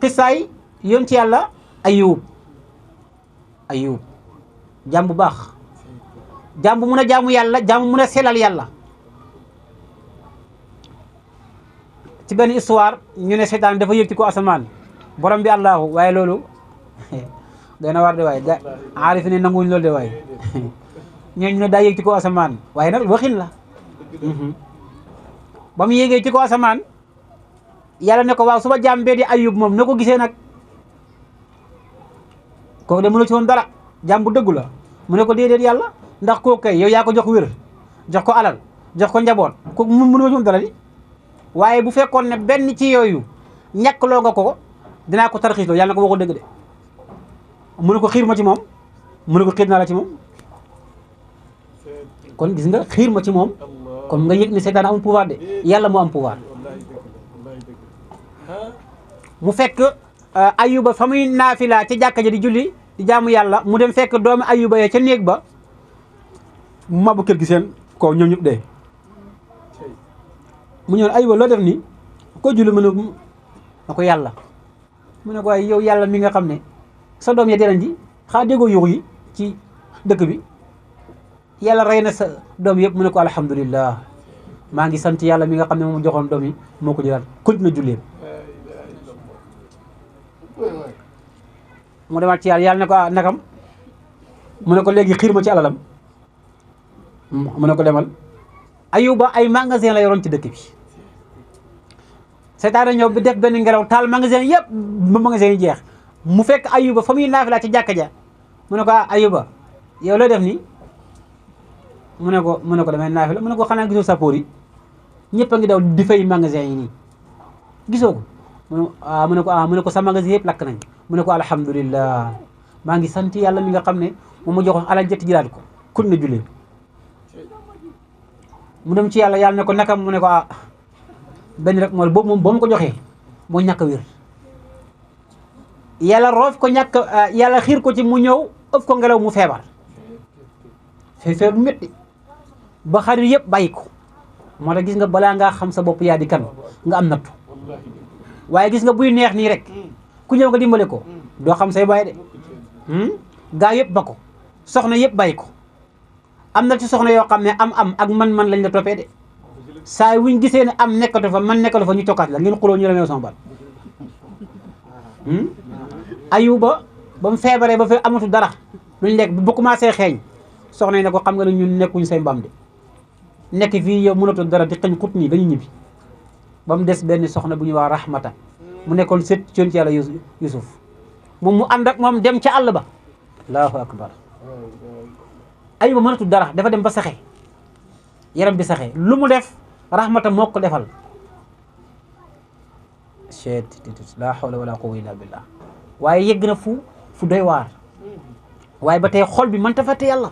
xisaay yoon ci yàlla ayub jaam bu baax jaam bu mun a jaamu yàlla jaam bu mun a selal yàlla ci benn histoire ñu ne seytaan dafa yëg ci ko asamaan borom bi allahu waaye loolu doy na war de waaye da aarif ne nanguwuñ loolu de waaye ñooñu ne daa yëg ci ko asamaan waaye nag waxin la ba mu yéegee ci ko asamaan yàlla ne ko waaw suba jaam bee di ayub moom na ko gisee nag kooku de mënoo ci woon dara jaam bu dëggu la mu ne ko déedéet yàlla ndax kooku kay yow yaa ko jox wér jox ko alal jox ko njaboot kooku mënoo ci woon dara di waaye bu fekkoon ne benn ci yooyu ñàkkloo nga ko dinaa ko tarxiis loo yàlla na ko waxul dëgg de mu ne ko xiir ma ci moom mu ne ko xiir naa la ci moom kon gis nga xiir ma ci moom kon nga yëg ne seytaan amul pouvoir de yàlla moo am pouvoir mu fekk ayuba fa muy naafila ca jàkka ja di julli di jaamu yàlla mu dem fekk doomi ayuba ya ca néeg ba mu mabbu kër gi seen kaw ñoom ñëpp dee mu ñëw ayuba loo def nii ko julli mu ne na ko yàlla mu ne ko waaye yow yàlla mi nga xam ne sa doom ya dinañ ji xaa déggoo yuux yi ci dëkk bi yàlla rey na sa doom yëpp mu ne ko alhamdulillah maa ngi sant yàlla mi nga xam ne moom joxoon doom yi moo ko jëlaat continue julleem mu demaat ci yàlla ne ko nakam mu ne ko léegi xiir ma ci alalam mu ne ko demal ayuba ay magasin la yoroon ci dëkk bi seytaane ñëw bi def benn ngelaw taal magasin yëpp ba magasin yi jeex mu fekk ayuba fa muy naafila ci jàkka ja mu ne ko ayuba yow looy def nii mu ne ko damay naafila mu ne ko xanaa gisoo sappoor yi ñëpp a ngi daw di fay magasin yi nii gisoo ko mu ne ko sa magasin yëpp lakk nañ mu ne ko alhamdulillah maa ngi sant yàlla mi nga xam ne moom ma joxoon alal jëtti jëlaat ko kun na jullee mu dem ci yàlla ne ko nakam mu ne ko benn rek mooy boobu moom ba mu ko joxee moo ñàkk a wér yàlla roof ko yàlla xiir ko ci mu ñëw ëpp ko ngelaw mu feebar feebar bu métti ba xarit yëpp bàyyi ko moo tax gis nga balaa ngaa xam sa bopp yaa di kan nga am nattu waaye gis nga buy neex nii rek ku ñëw nga dimbale ko doo xam say bàyyi de gaa yëpp ba ko soxna yëpp bàyyi ko am na ci soxna yoo xam ne am ak man lañ la toppee de saa wuñ gisee ne am nekkatu fa man nekkatu fa ñu tokkaat la ngeen xuloo ñu la meew sama bal ayuba ba mu feebaree ba fi amatu dara luñ lekk bu commencé xeeñ soxna yi ne ko xam nga ne ñun nekkuñ say mbaam de nekk fii yow mënatu dara di xëñ xut nii dañu ñibbi ba mu des benn soxna bu ñuy wax rahmata mu nekkoon sët ci yàlla yusuf moom mu ànd ak moom dem ca àll ba allahu akbar ayuba mënatu dara dafa dem ba saxe yaram bi saxe lu mu def rahmata moo ko defal la hawla wala quwwata illa billah waaye yegg na fu doy waar waaye ba tey xol bi mënta fàtte yàlla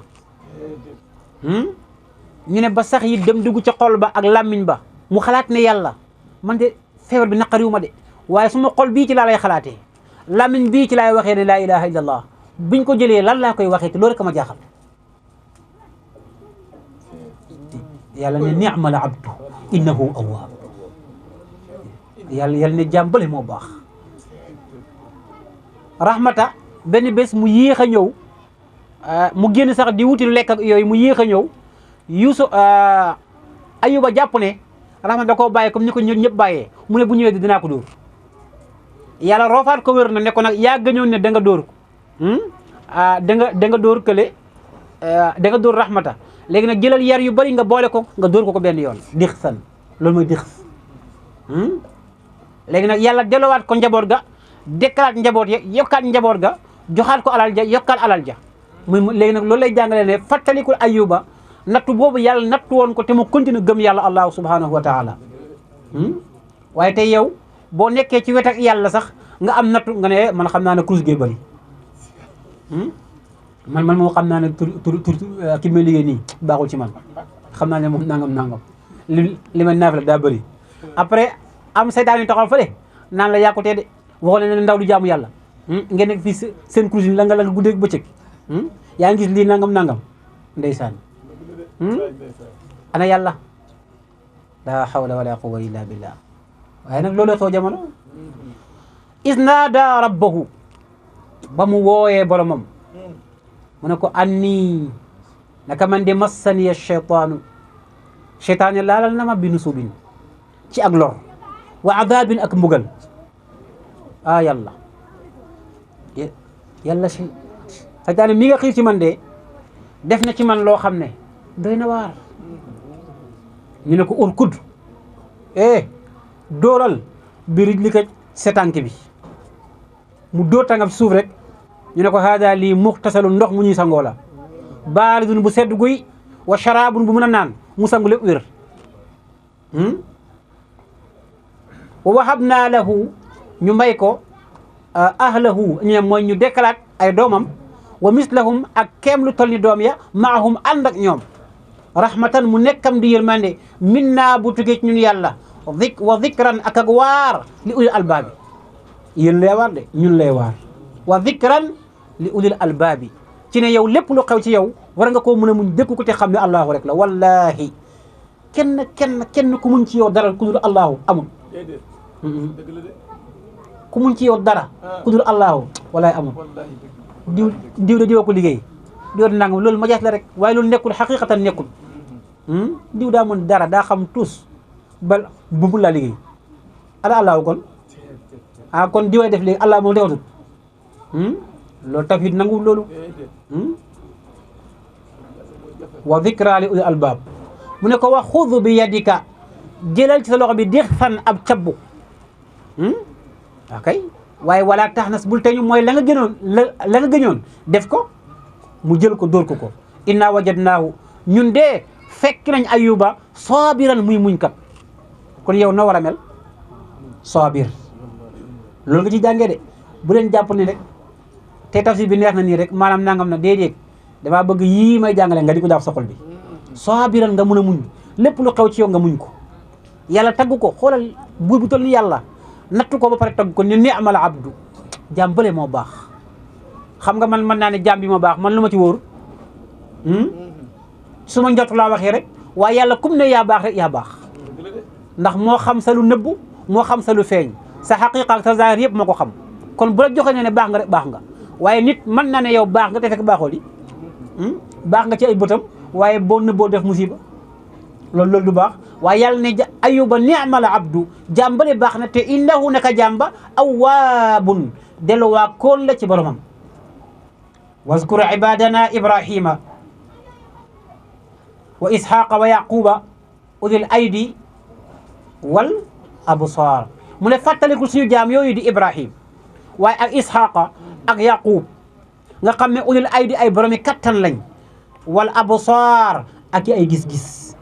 ñu ne ba sax yi dem dugg ca xol ba ak làmmiñ ba mu xalaat ne yàlla man de feebar bi naqariwu ma de waaye suma xol bii ci laa lay xalaatee làmmiñ bii ci laay waxee ne laa ilaha illa allah biñ ko jëlee lan laa koy waxee te loolu rek ma jaaxal yàlla ne ni'mal abdu innahu awwab yàlla ne jàmbale moo baax rahmata benn bés mu yéex a ñëw mu génn sax di wuti lekk ak yooyu mu yéex a ñëw Yuusuf Ayuba jàpp ne rahmata da koo bàyyi comme ni ko ñëpp bàyyee mu ne bu ñëwee dinaa ko dóor yàlla roofaat ko wér na ne ko nag yaa gëñoon ne da nga dóor da nga dóor kële da nga dóor rahmata léegi nag jëlal yar yu bari nga boole ko nga dóor ko benn yoon dix san loolu mooy dix léegi nag yàlla dellowaat ko njaboot ga dekkalaat njaboot ya yokkaat njaboot ga joxaat ko alal ja yokkaat alal ja muy léegi nag loolu lay jàngale ne fàttalikul Ayuba nattu boobu yàlla nattu woon ko te mu continue gëm yàlla allahu subhanahu wa taala waaye tey yow boo nekkee ci wet ak yàlla sax nga am nattu nga ne man xam naa ne kurus gee bëri man moo xam naa ne tur ki may liggéey nii baaxul ci man xam naa ne moom nangam li may naaf la daa bëri après am seytaan yi taxaw fële naan la yàqutee de waxoo ne ndaw du jaamu yàlla ngeen nekk fii seen kurus yi la nga guddeeg bëccëg yaa ngi gis lii nangam ndeysaan ana yàlla la hawla wala quwwata illa billah waaye nag loolu xew jamono is naada rabbahu ba mu wooyee boromam mu ne ko anni naka man de massaniya cheytaanu cheytaan laalal na ma bi nusubin ci ak lor wa adabin ak mbugal yàlla seytaane mi nga xiir ci man de def na ci man loo xam ne doy na waar ñu ne ko urkud dóoral bi rij li ko sa tànk bi mu dóor tàngam ci suuf rek ñu ne ko haada lii muxtasalun ndox mu ñuy sangoo la baaridun bu sedd guy wa sharaabun bu mën a naan mu sangu lépp wér wa wahabnaa lahu ñu may ko ahlahu ñu ne mooy ñu dekkalaat ay doomam wa mislahum ak keem lu tol ni doom ya maahum ànd ak ñoom rahmatan mu nekkam di yërmande minna bu tukkee ci ñun yàlla wa zikran ak waar li ulil albaabi yéen lay waar de ñun lay waar wa zikran li ulil albaabi ci ne yow lépp lu xew ci yow war nga koo mën a muñ dëkku ko te xam ne allahu rek la wallahi kenn ku muñ ci yow dara ku dul allahu amul ku muñ ci yow dara ku dul allahu wallahi amul diw de diwa ko liggéey diw de nangam loolu majaas la rek waaye loolu nekkul xaqiqatan nekkul diw daa mën dara daa xam tous bal bu mu laa liggéey ala allahu kon kon diway def léegi allah moom defatul loolu tawhid nangu loolu wa dhikra li ulil albab mu ne ko wax xudu bi yadika jëlal ci sa loxo bi dix fan ab cabbu akay waaye wala tax nas bul teñu mooy la nga gënoon def ko mu jël ko dóor ko inna wajadnaahu ñun de fekk nañ ayuba sabiran muy muñkat kon yow noo war a mel sabir loolu nga ci jàngee de bu leen jàpp ni rek te tafsir bi neex na nii rek maanaam nangam na déedéet damaa bëgg yii may jàngale nga di ko daaf sa xol bi sabiran nga mun a muñ lépp lu xew ci yow nga muñ ko yàlla tagg ko xoolal buur bu toll ni yàlla nattu ko ba pare tagg ko ni ni'mal abdu jaam bële moo baax xam nga man mën naa ne jaam bi moo baax man lu ma ci wóor su ma njot laa waxee rek waaye yàlla kum ne yaa baax rek yaa baax ndax moo xam sa lu nëbbu moo xam sa lu feeñ sa xaqiqa ak sa zaahir yëpp moo ko xam kon bu la joxe ne baax nga rek baax nga waaye nit mën na ne yow baax nga te fekk baaxoo li baax nga ci ay bëtam waaye boo nëbboo def musiba loolu du baax waaye yàlla ne ayuba ni'mal abdu jàmbale baax na te innahu naka jàmba awwaabun delluwaa kool la ci boromam wazkur ibadana ibrahima wa ishaqa wa yaquba udil aydi wal absar mu ne fàttalikul suñu jaam yooyu di ibrahim waaye ak ishaqa ak yaqub nga xam ne udil aydi ay boromi kattan lañ wal absar ak ay gis-gis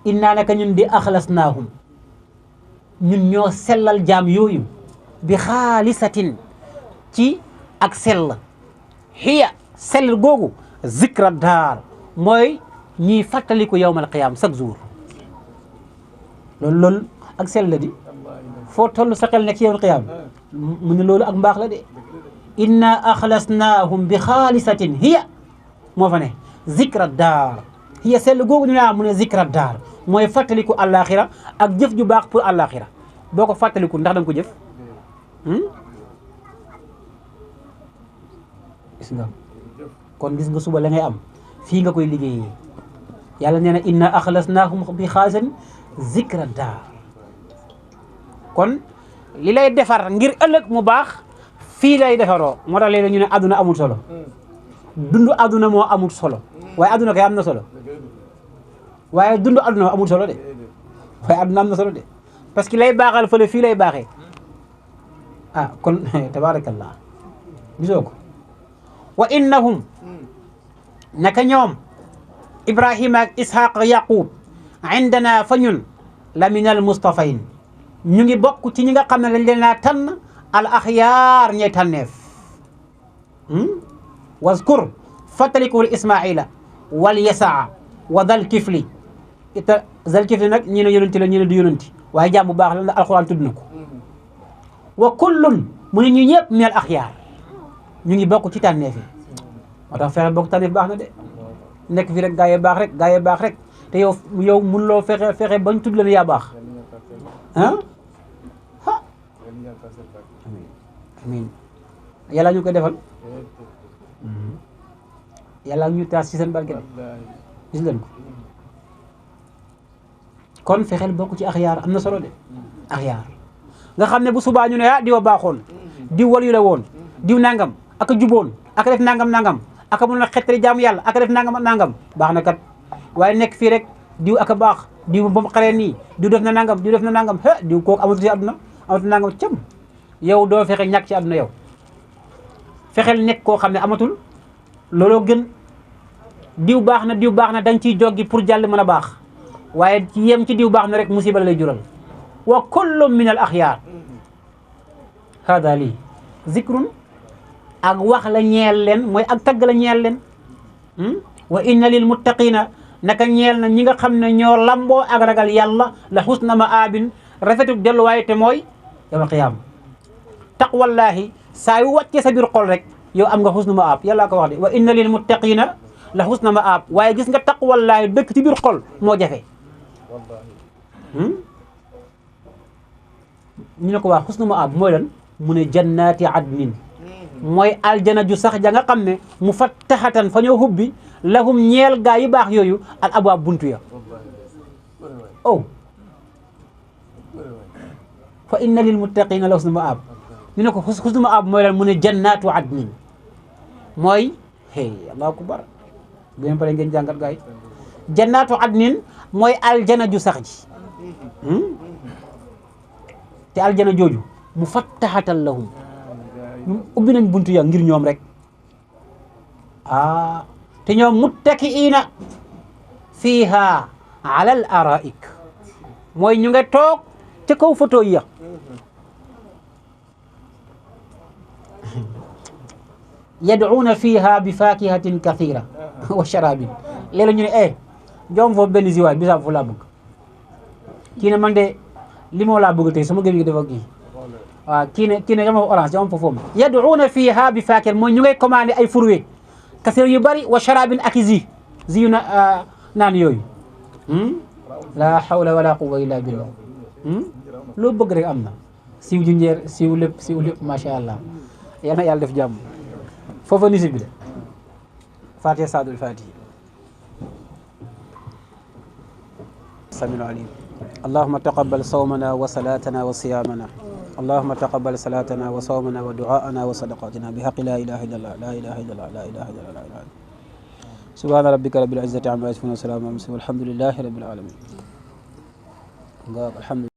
innaa naka ñun di axlasnaahum ñun ñoo sellal jaam yooyu bi xaalisatin ci ak sell xiya sell googu zikra daar mooy ñiy fàttaliku yawmal qiyaama chaque jour loolu ak sell la di foo toll sa xel nekk ci yawmal qiyaama mu ne loolu ak mbaax la de inna axlasnaahum bi xaalisatin hiya moo fa ne zikra daar hiya sell googu ñu ne mu ne zikra daar mooy fàttaliku àllaaxira ak jëf ju baax pour àllaaxira boo ko fàttaliku ndax danga ko jëf gis nga kon gis nga suba la ngay am fii nga koy liggéeyee yàlla nee na inna axlasnaahum bi xaalisatin zikra daar kon li lay defar ngir ëllëg mu baax fii lay defaroo moo tax léeg-léeg ñu ne àdduna amul solo dund àdduna moo amul solo waaye àdduna kay am na solo waaye dund àdduna amul solo de waaye àdduna am na solo de parce que lay baaxal fële fii lay baaxee kon tabaarakallah gisoo ko wa innahum naka ñoom ibrahima ak ishaq yaqub indana fa ñun la min al mustafayn ñu ngi bokk ci ñi nga xam ne dañ leen a tànn al axyaar ñee tànneef wazkur fàttalikul ismaila wal yasaa wa dal kifli ita dal kifli nag ñi ne yonanti la ñi ne du yonanti waaye jaam bu baax la ndax alquran tudd na ko wa kullun mu ne ñu ñëpp min al axyaar ñu ngi bokk ci tànneef yi moo tax fexe bokk tànneef baax na de nekk fi rek gaa yi baax rek gaa yi baax rek te yow mun loo fexe bañ tudd la ne yaa baax amiin yàlla ñu koy defal yàlla ñu taas ci seen barke gis leen ko kon fexeel bokk ci axyaar am na solo de axyaar nga xam ne bu subaa ñu ne diwa baaxoon diw wal yu la woon diw nangam ak a juboon ak a def nangam ak a mën a xettali jaamu yàlla ak a def nangam baax na kat waaye nekk fii rek diw ak a baax diw ba mu xaree nii diw def na nangam diw kooku amatu ci àdduna amatu nangam cam yow doo fexe ñàkk ci àdduna yow fexeel nekk koo xam ne amatul looloo gën diw baax na da nga ciy joggi pour jàll mën a baax waaye ci yem ci diw baax na rek musiba la lay jural wa kullu min al axyaar hada lii zikrun ak wax la ñeel leen mooy ak tagg la ñeel leen wa inna lil muttaqina naka ñeel na ñi nga xam ne ñoo lamboo ak ragal yàlla la xusna maabin rafetuk delluwaay te mooy yawmal qiyaama taqwallaahi saa yu wàccee sa biir xol rek yow am nga xusna maab yàlla ko wax de wa inna lil muttaqina la xusna maab waaye gis nga taqwallaahi dëkk ci biir xol moo jafe ñu ne ko waa xusna maab mooy lan mu ne jannaati adnin mooy aljana ju sax ja nga xam ne mu fattaxatan fa ñoo hubbi lahum ñeel gaa yi baax yooyu al abwaab buntu ya fa inna lil muttaqina la husna maab ñu ne ko husna maab mooy lan mu ne jannaatu adnin mooy allahu akbar bu ngeen pare ngeen jàngat gaa yi jannaatu adnin mooy aljana ju sax ji te aljana jooju mu fattaxatan lahum ubbi nañ buntu ya ngir ñoom rek te ñoom muttakiina fiiha ala al araik mooy ñu nga toog ca kaw photo ya yad'uuna fiiha bi fakihatin kathira wa sharabin léeg-léeg ñu ne joom foofu benn ziwaay bisaab fu laa bëgg kii ne man de limon laa bëgg tey sama gëm gi dafa kii waaw kii ne dama orange dama fa foom yad'uuna fiiha bi faakir mooy ñu ngay commandé ay fruits kasir yu bëri wa sharabin ak zi yu naan yooyu la hawla wala quwwata illa billah loo bëgg rek am na siw ju njeer siw lépp macha allah yal na yàlla def jàmm foofa nisib bi de fatiha saadul fatihi samiul alim allahumma taqabbal sawmana wa salatana wa siyamana اللهم تقبل صلاتنا وصومنا ودعاءنا وصدقاتنا بحق لا اله الا الله لا اله الا الله لا اله الا الله لا اله الا الله سبحان ربك رب العزه عما يصفون وسلام على المرسلين والحمد لله رب العالمين الحمد